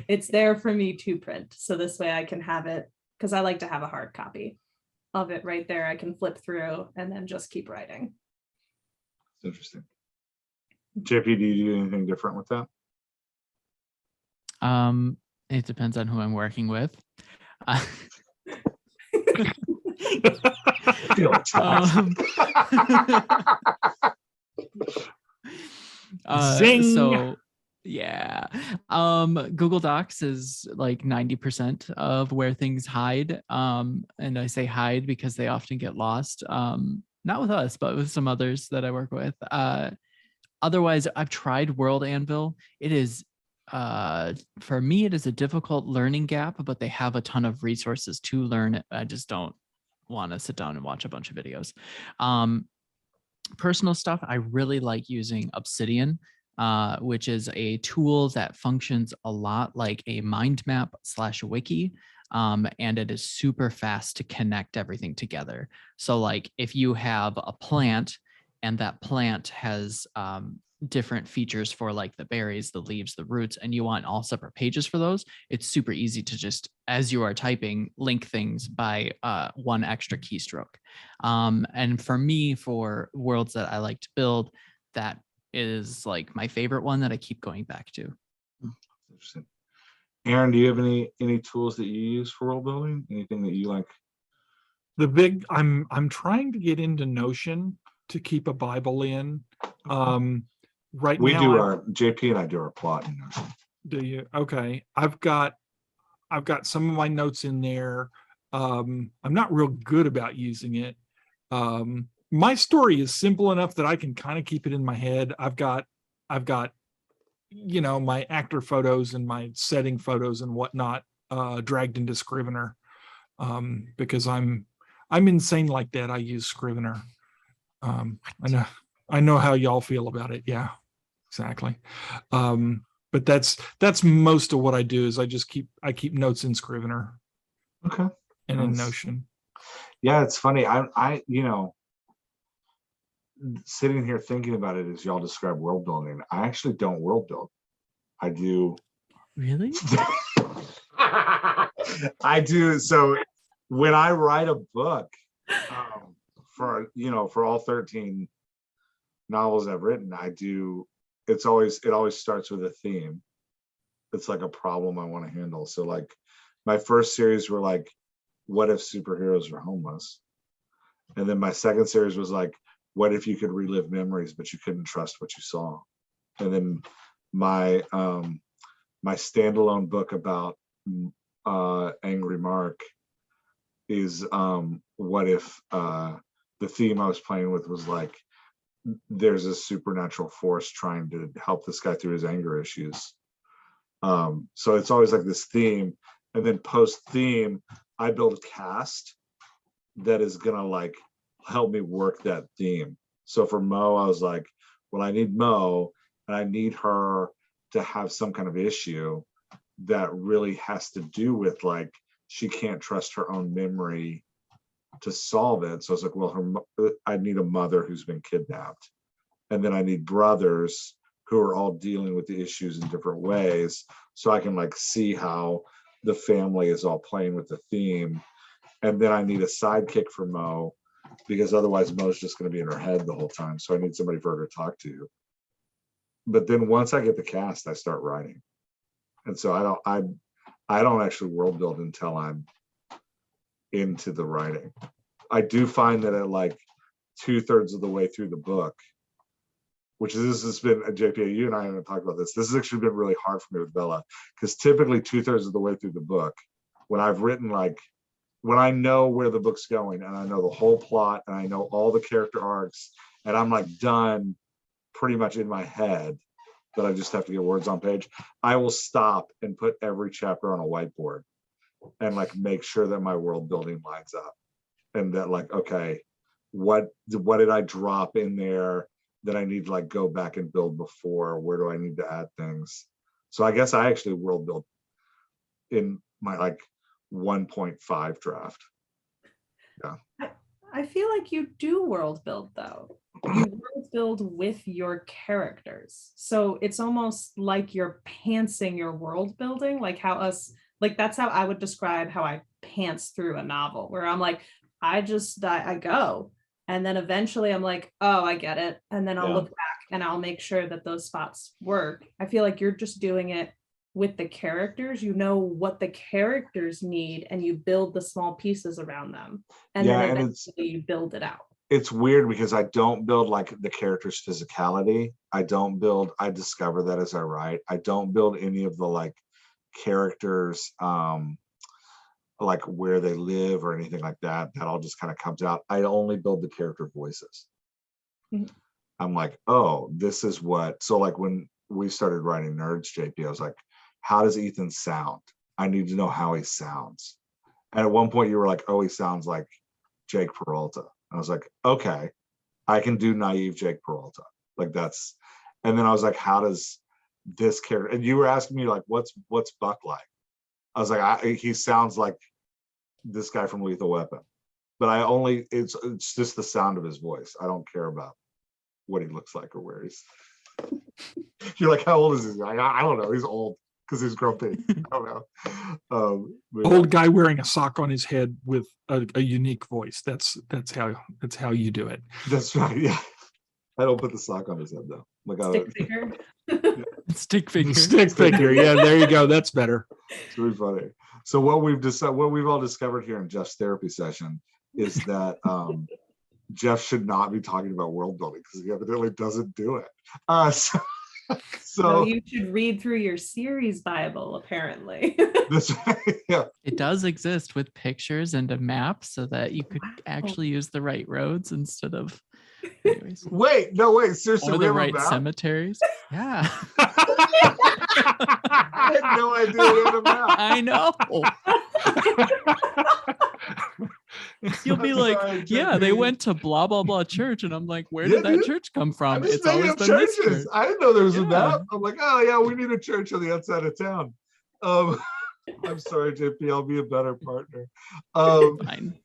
It's there for me to print. So this way I can have it, because I like to have a hard copy of it right there. I can flip through and then just keep writing. It's interesting. JP, do you do anything different with that? It depends on who I'm working with. Feel attacked. Zing. So yeah, Google Docs is like 90% of where things hide. And I say hide because they often get lost. Not with us, but with some others that I work with. Otherwise, I've tried World Anvil. It is for me, it is a difficult learning gap, but they have a ton of resources to learn it. I just don't want to sit down and watch a bunch of videos. Personal stuff, I really like using Obsidian, which is a tool that functions a lot like a mind map / wiki. And it is super fast to connect everything together. So like if you have a plant and that plant has different features for like the berries, the leaves, the roots, and you want all separate pages for those, it's super easy to just, as you are typing, link things by one extra keystroke. And for me, for worlds that I like to build, that is like my favorite one that I keep going back to. Interesting. Aaron, do you have any tools that you use for world building? Anything that you like? I'm trying to get into Notion to keep a Bible in. Right We now, do our JP and I do our plot in Notion. do you? Okay. I've got some of my notes in there. I'm not real good about using it. My story is simple enough that I can kind of keep it in my head. I've got, my actor photos and my setting photos and whatnot, dragged into Scrivener. Because I'm insane like that. I use Scrivener. I know how y'all feel about it. Yeah, exactly. But that's most of what I do is I keep notes in Scrivener. Okay. And in Notion. Yeah, it's funny. I sitting here thinking about it as y'all describe world building, I actually don't world build. I do. Really? I do. So when I write a book, for all 13 novels I've written, it always starts with a theme. It's like a problem I want to handle. So like my first series were like, what if superheroes are homeless? And then my second series was like, what if you could relive memories, but you couldn't trust what you saw? And then my my standalone book about Angry Mark is what if the theme I was playing with was like, there's a supernatural force trying to help this guy through his anger issues. So it's always like this theme, and then post theme, I build a cast that is gonna like help me work that theme. So for Mo, I was like, well, I need Mo, and I need her to have some kind of issue that really has to do with like she can't trust her own memory to solve it. So I was like, well, I need a mother who's been kidnapped, and then I need brothers who are all dealing with the issues in different ways, so I can like see how the family is all playing with the theme. And then I need a sidekick for Mo, because otherwise Mo's just going to be in her head the whole time. So I need somebody for her to talk to. But then once I get the cast, I start writing. And so I don't actually world build until I'm into the writing. I do find that at like 2/3 of the way through the book, which is, this has been, JP, you and I haven't talked about this. This has actually been really hard for me with Bella, because typically 2/3 of the way through the book, when I've written like, when I know where the book's going and I know the whole plot and I know all the character arcs and I'm like done pretty much in my head, that I just have to get words on page, I will stop and put every chapter on a whiteboard and like make sure that my world building lines up, and that like, okay, what did I drop in there that I need to like go back and build before? Where do I need to add things? So I guess I actually world build in my like 1.5 draft. I feel like you do world build though. You world build with your characters. So it's almost like you're pantsing your world building, like how us, like that's how I would describe how I pants through a novel, where I'm like, I go. And then eventually I'm like, oh, I get it. And then I'll look back and I'll make sure that those spots work. I feel like you're just doing it with the characters. You know what the characters need and you build the small pieces around them. And then eventually you build it out. It's weird because I don't build like the character's physicality. I discover that as I write. I don't build any of the like characters, like where they live or anything like that. That all just kind of comes out. I only build the character voices. Mm-hmm. I'm like, oh, this is what. So like when we started writing Nerds, JP, I was like, how does Ethan sound? I need to know how he sounds. And at one point you were like, oh, he sounds like Jake Peralta. I was like, okay, I can do naive Jake Peralta. Like that's, and then I was like, how does this character, and you were asking me like, what's Buck like? I was like, he sounds like this guy from Lethal Weapon, but it's just the sound of his voice. I don't care about what he looks like or where he's. You're like, how old is this guy? I don't know. He's old because he's grumpy. I don't know. Old guy wearing a sock on his head with a unique voice. That's how you do it. That's right. Yeah. I don't put the sock on his head though. Like stick figure. Stick figure. Stick figure. Yeah, there you go. That's better. It's really funny. So what we've all discovered here in Jeff's therapy session is that Jeff should not be talking about world building because he evidently doesn't do it. So you should read through your series Bible, apparently. That's right. Yeah. It does exist with pictures and a map so that you could actually use the right roads instead of anyways. Wait, seriously. Or the right cemeteries. Yeah. I had no idea we had a map. I know. You'll be like, yeah, they went to blah blah blah church, and I'm like, where did that church come from? It's always been this church. I didn't know there was a map. I'm like, oh yeah, we need a church on the outside of town. I'm sorry, JP, I'll be a better partner. Fine.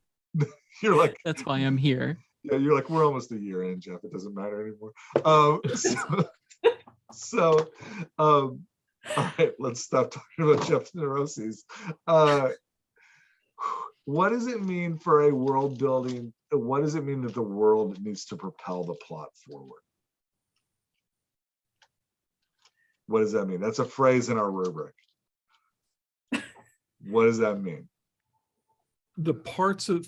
You're like, that's why I'm here. Yeah, you're like, we're almost a year in, Jeff. It doesn't matter anymore. All right, let's stop talking about Jeff's neuroses. What does it mean for a world building? What does it mean that the world needs to propel the plot forward? What does that mean? That's a phrase in our rubric. What does that mean?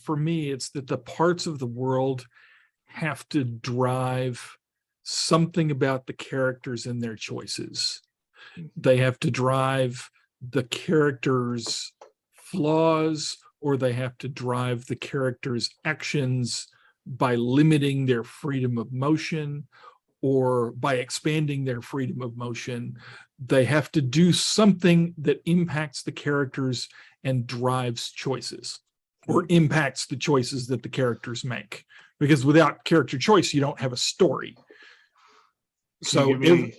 For me, it's that the parts of the world have to drive something about the characters and their choices. They have to drive the characters' flaws or they have to drive the character's actions by limiting their freedom of motion or by expanding their freedom of motion. They have to do something that impacts the characters and drives choices, or impacts the choices that the characters make. Because without character choice, you don't have a story. So can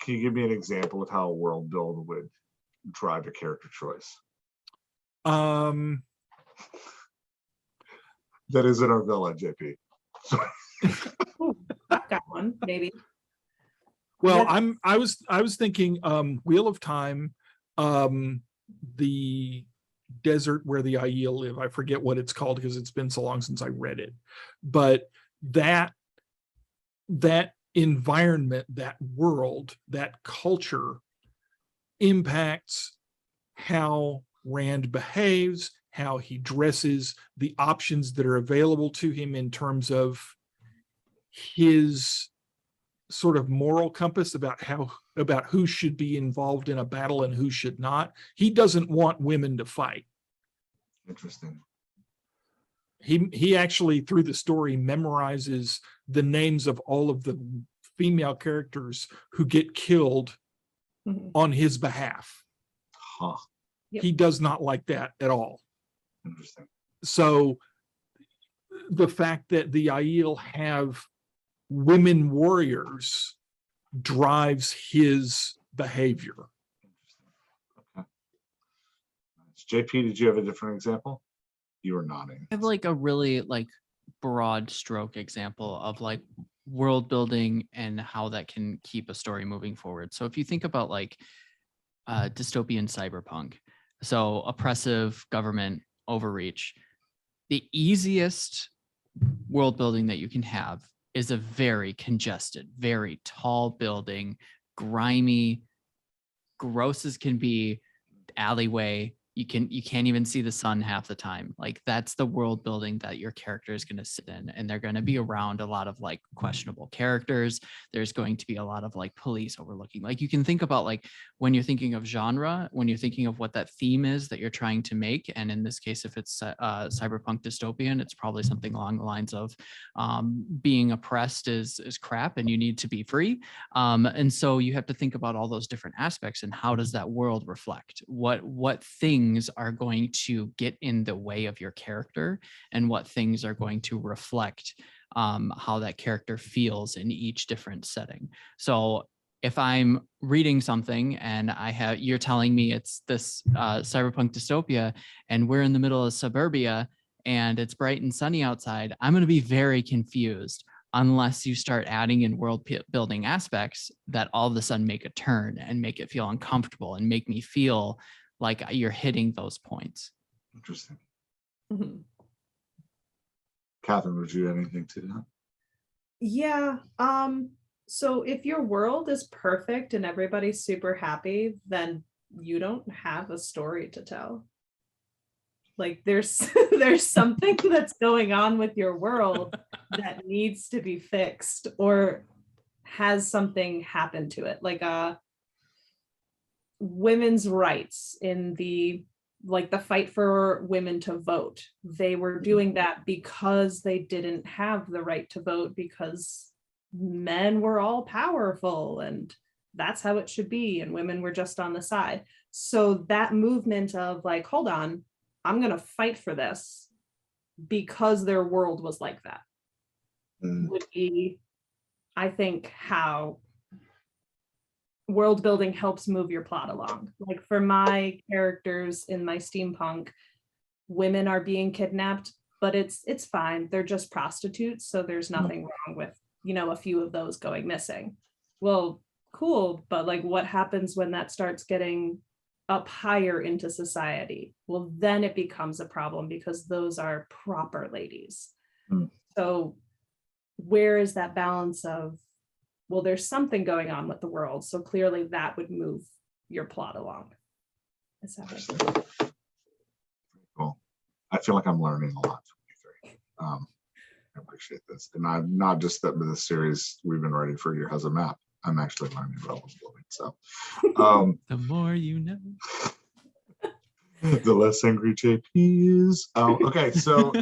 you give me an example of how a world build would drive a character choice? That isn't our villa, JP. Ooh, I've got one, maybe. Well, I was thinking Wheel of Time, the desert where the Aiel live. I forget what it's called because it's been so long since I read it. But that environment, that world, that culture impacts how Rand behaves, how he dresses, the options that are available to him in terms of his sort of moral compass about who should be involved in a battle and who should not. He doesn't want women to fight. Interesting. He actually, through the story, memorizes the names of all of the female characters who get killed on his behalf. Huh. Yep. He does not like that at all. Interesting. So the fact that the Aiel have women warriors drives his behavior. Okay. JP, did you have a different example? You were nodding. I have like a really like broad stroke example of like world building and how that can keep a story moving forward. So if you think about like dystopian cyberpunk, so oppressive government overreach, the easiest world building that you can have is a very congested, very tall building, grimy, gross as can be alleyway. You can't even see the sun half the time. Like that's the world building that your character is going to sit in, and they're going to be around a lot of like questionable characters. There's going to be a lot of like police overlooking. Like you can think about like when you're thinking of genre, when you're thinking of what that theme is that you're trying to make, and in this case, if it's cyberpunk dystopian, it's probably something along the lines of being oppressed is crap, and you need to be free. And so you have to think about all those different aspects and how does that world reflect what things are going to get in the way of your character and what things are going to reflect how that character feels in each different setting. So if I'm reading something and you're telling me it's this cyberpunk dystopia and we're in the middle of suburbia and it's bright and sunny outside, I'm going to be very confused unless you start adding in world building aspects that all of a sudden make a turn and make it feel uncomfortable and make me feel like you're hitting those points. Interesting. Mm-hmm. Catherine, would you add anything to that? Yeah. So if your world is perfect and everybody's super happy, then you don't have a story to tell. Like there's something that's going on with your world that needs to be fixed or has something happen to it. Like women's rights in the fight for women to vote. They were doing that because they didn't have the right to vote because men were all powerful and that's how it should be. And women were just on the side. So that movement of like, hold on, I'm going to fight for this because their world was like that would be, I think, how world building helps move your plot along. Like for my characters in my steampunk, women are being kidnapped, but it's fine. They're just prostitutes, so there's nothing wrong with, a few of those going missing. Well, cool, but like what happens when that starts getting up higher into society? Well, then it becomes a problem because those are proper ladies. So where is that balance of, well, there's something going on with the world, so clearly that would move your plot along. Cool. I feel like I'm learning a lot from you three. I appreciate this. And I'm not just that the series we've been writing for a year has a map. I'm actually learning about world building. So the more you know. The less angry JP is. Okay, so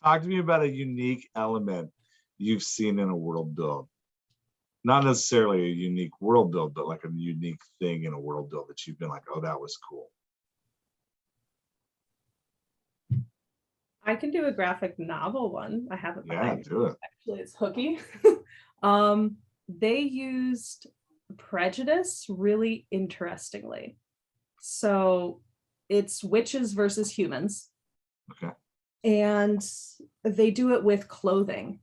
talk to me about a unique element you've seen in a world build. Not necessarily a unique world build, but like a unique thing in a world build that you've been like, oh, that was cool. I can do a graphic novel one. I have it Yeah, behind me. do it. Actually, it's hooky. They used prejudice really interestingly. So it's witches versus humans. Okay. And they do it with clothing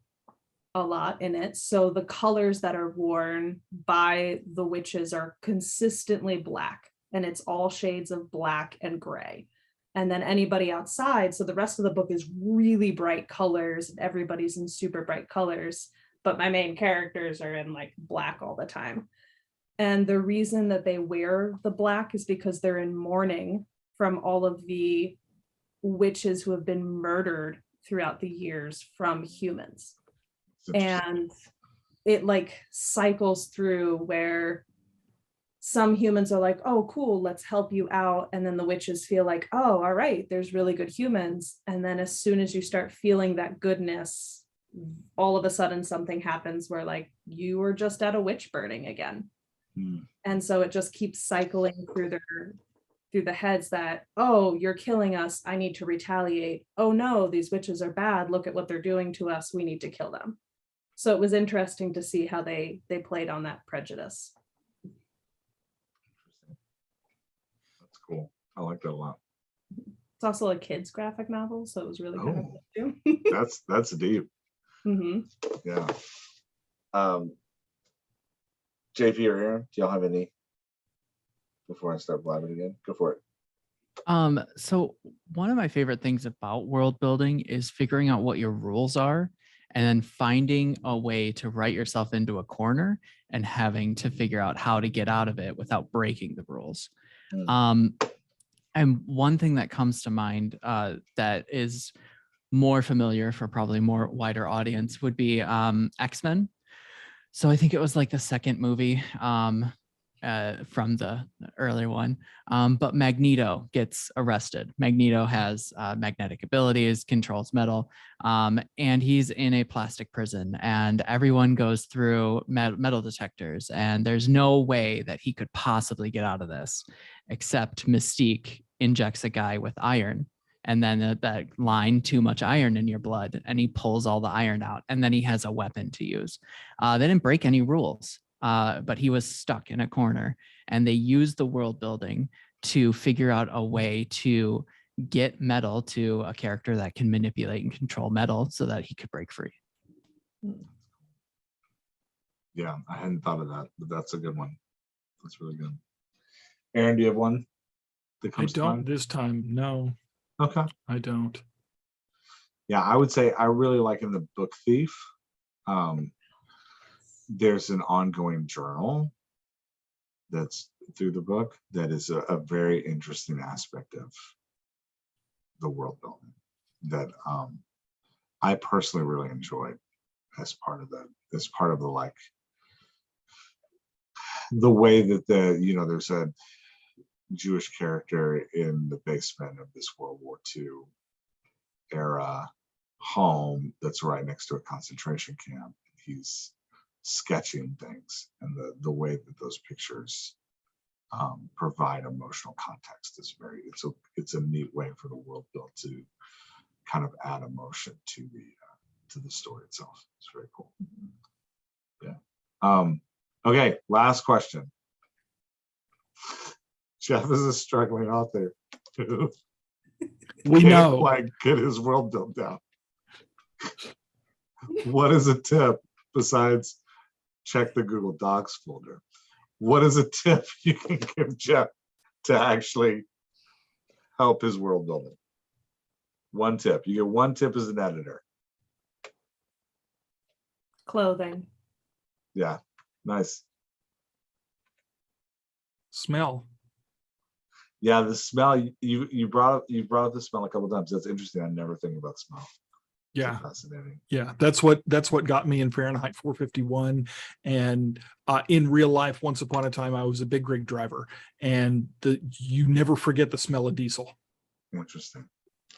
a lot in it. So the colors that are worn by the witches are consistently black, and it's all shades of black and gray. And then anybody outside, so the rest of the book is really bright colors, and everybody's in super bright colors, but my main characters are in like black all the time. And the reason that they wear the black is because they're in mourning from all of the witches who have been murdered throughout the years from humans. And it like cycles through where some humans are like, oh, cool, let's help you out. And then the witches feel like, oh, all right, there's really good humans. And then as soon as you start feeling that goodness, all of a sudden something happens where like you were just at a witch burning again. And so it just keeps cycling through the heads that, oh, you're killing us, I need to retaliate. Oh no, these witches are bad, look at what they're doing to us, we need to kill them. So it was interesting to see how they played on that prejudice. That's cool. I like that a lot. It's also a kid's graphic novel, so it was really kind of Oh. fun too. That's deep. Mhm. Yeah. JP or Aaron, do y'all have any before I start blabbing again? Go for it. So one of my favorite things about world building is figuring out what your rules are and then finding a way to write yourself into a corner and having to figure out how to get out of it without breaking the rules. And one thing that comes to mind that is more familiar for probably more wider audience would be X-Men. So I think it was like the second movie from the earlier one. But Magneto gets arrested. Magneto has magnetic abilities, controls metal, and he's in a plastic prison. And everyone goes through metal detectors. And there's no way that he could possibly get out of this, except Mystique injects a guy with iron. And then that line, too much iron in your blood, and he pulls all the iron out, and then he has a weapon to use. They didn't break any rules, but he was stuck in a corner, and they used the world building to figure out a way to get metal to a character that can manipulate and control metal so that he could break free. Yeah, I hadn't thought of that, but that's a good one. That's really good. Aaron, do you have one that I comes to don't mind? this time. No, Okay. I don't. Yeah, I would say I really like in the Book Thief. There's an ongoing journal that's through the book that is a very interesting aspect of the world building that I personally really enjoyed as part of the like the way that there's a Jewish character in the basement of this World War II era home that's right next to a concentration camp. He's sketching things, and the way that those pictures provide emotional context is it's a neat way for the world build to kind of add emotion to the story itself. It's very cool. Yeah. Okay, last question. Jeff is a struggling author who We can't know. quite get his world built down. What is a tip besides check the Google Docs folder? What is a tip you can give Jeff to actually help his world building? One tip. You get one tip as an editor. Clothing. Yeah, nice. Smell. Yeah, the smell. You brought up the smell a couple times. That's interesting. I never think about smell. Yeah. Fascinating. Yeah, that's what got me in Fahrenheit 451. And in real life, once upon a time, I was a big rig driver, and you never forget the smell of diesel. Interesting.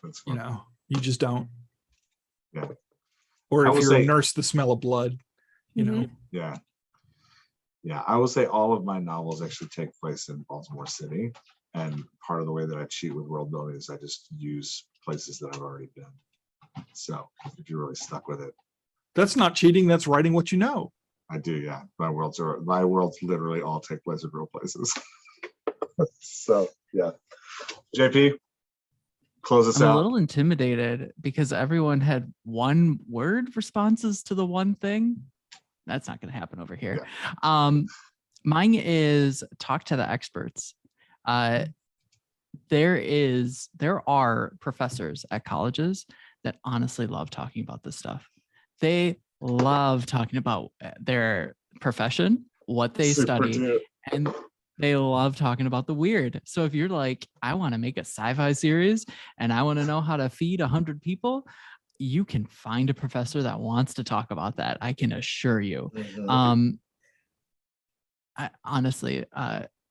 That's You fun. know, you just don't. Yeah. Or I if will you're a say- nurse, the smell of blood. You know. Yeah. Yeah. I will say all of my novels actually take place in Baltimore City. And part of the way that I cheat with world building is I just use places that I've already been. So if you're really stuck with it, That's not cheating. That's writing what you know. I do. Yeah. My worlds literally all take place in real places. So yeah. JP, close us I'm a out. little intimidated because everyone had one word responses to the one thing. That's not going to happen over here. Mine is talk to the experts. There are professors at colleges that honestly love talking about this stuff. They love talking about their profession, what they Super study, dude. and they love talking about the weird. So if you're like, I want to make a sci-fi series and I want to know how to feed 100 people, you can find a professor that wants to talk about that. I can assure you. Honestly,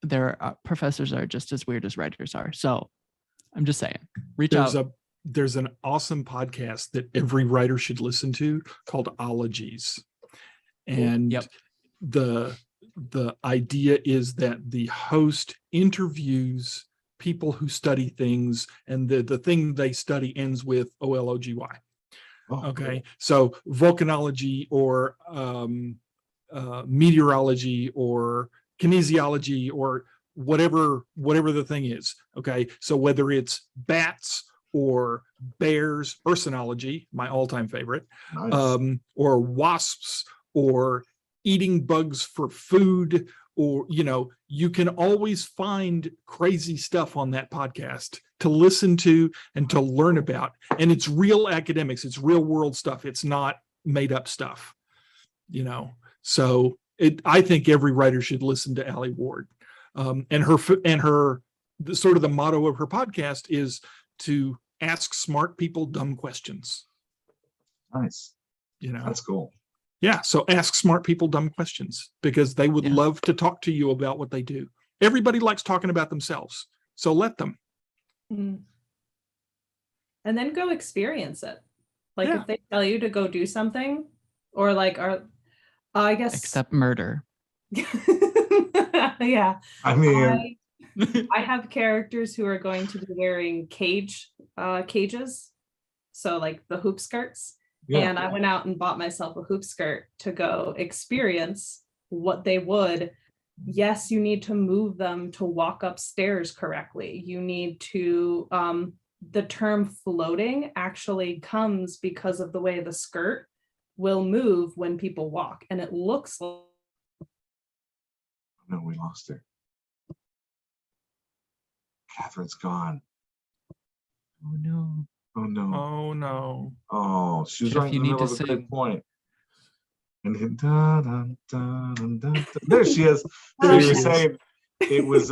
their professors are just as weird as writers are. So I'm just saying, reach out. There's an awesome podcast that every writer should listen to called Ologies. And the idea is that the host interviews people who study things, and the thing they study ends with OLOGY. Okay. So volcanology or meteorology or kinesiology or whatever the thing is. Okay. So whether it's bats or bears, ursinology, my all-time favorite, Nice. or wasps or eating bugs for food, or, you know, you can always find crazy stuff on that podcast to listen to and to learn about. And it's real academics. It's real world stuff. It's not made up stuff, you know? So I think every writer should listen to Allie Ward. And her sort of the motto of her podcast is to ask smart people dumb questions. Nice. You know, that's cool. Yeah. So ask smart people dumb questions because they would love to talk to you about what they do. Everybody likes talking about themselves. So let them. And then go experience it. Like if they tell you to go do something, or like, I guess. Except murder. Yeah. I mean, I have characters who are going to be wearing cages. So like the hoop skirts. And I went out and bought myself a hoop skirt to go experience what they would. Yes, you need to move them to walk upstairs correctly. You need to, the term floating actually comes because of the way the skirt will move when people walk. And it looks like. No, we lost her. Catherine's gone. Oh no. Oh no. Oh no. Oh, she was Jeff, right you in the need middle to of a great sing. point. And then, there she is. So There you she were is. saying it was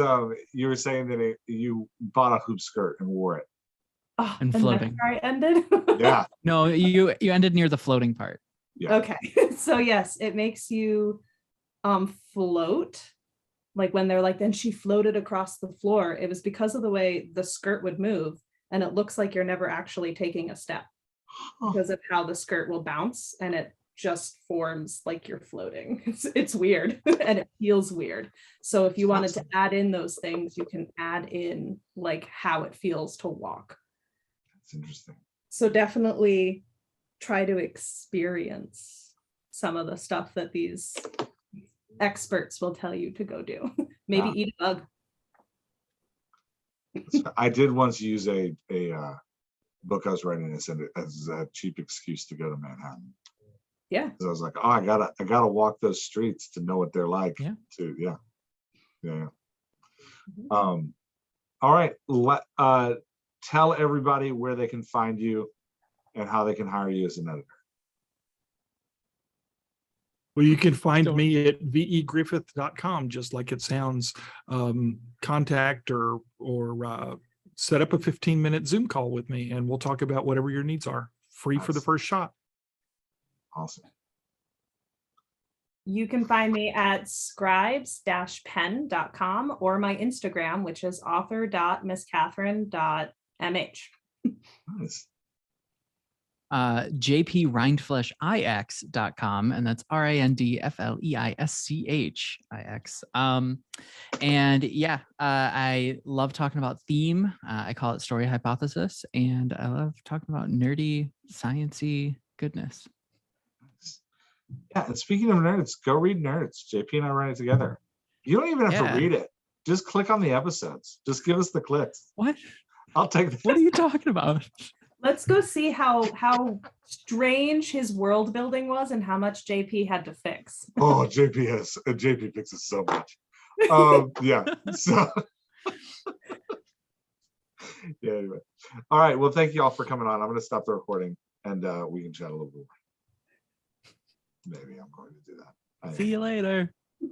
you were saying that you bought a hoop skirt and wore it. Oh, And floating. That's where I ended. Yeah. No, you ended near the floating part. Yeah. Okay. So yes, it makes you float. Like when they're like, then she floated across the floor. It was because of the way the skirt would move. And it looks like you're never actually taking a step because of how the skirt will bounce, and it just forms like you're floating. It's weird and it feels weird. So if you wanted to add in those things, you can add in like how it feels to walk. That's interesting. So definitely try to experience some of the stuff that these experts will tell you to go do. Maybe eat a bug. I did once use a book I was writing as a cheap excuse to go to Manhattan. Yeah. Because I was like, oh, I gotta walk those streets to know what they're like. Yeah. All right. Tell everybody where they can find you and how they can hire you as an editor. Well, you can find me at vegriffith.com, just like it sounds. Contact or set up a 15-minute Zoom call with me, and we'll talk about whatever your needs are. free for the Nice. first shot. Awesome. You can find me at scribes-pen.com or my Instagram, which is author.misscatherine.mh. Nice. jprindfleischix.com, and that's rindfleischix. And yeah, I love talking about theme. I call it story hypothesis, and I love talking about nerdy, sciencey goodness. Yeah, and speaking of nerds, go read Nerds. JP and I write it together. You don't even have Yeah. to read it. Just click on the episodes. Just give us the clicks. What? I'll take that. What are you talking about? Let's go see how strange his world building was and how much JP had to fix. Oh, JP fixes so much. Yeah. So yeah, anyway. All right. Well, thank you all for coming on. I'm gonna stop the recording and we can chat a little bit more. Maybe I'm going to do that. See you later.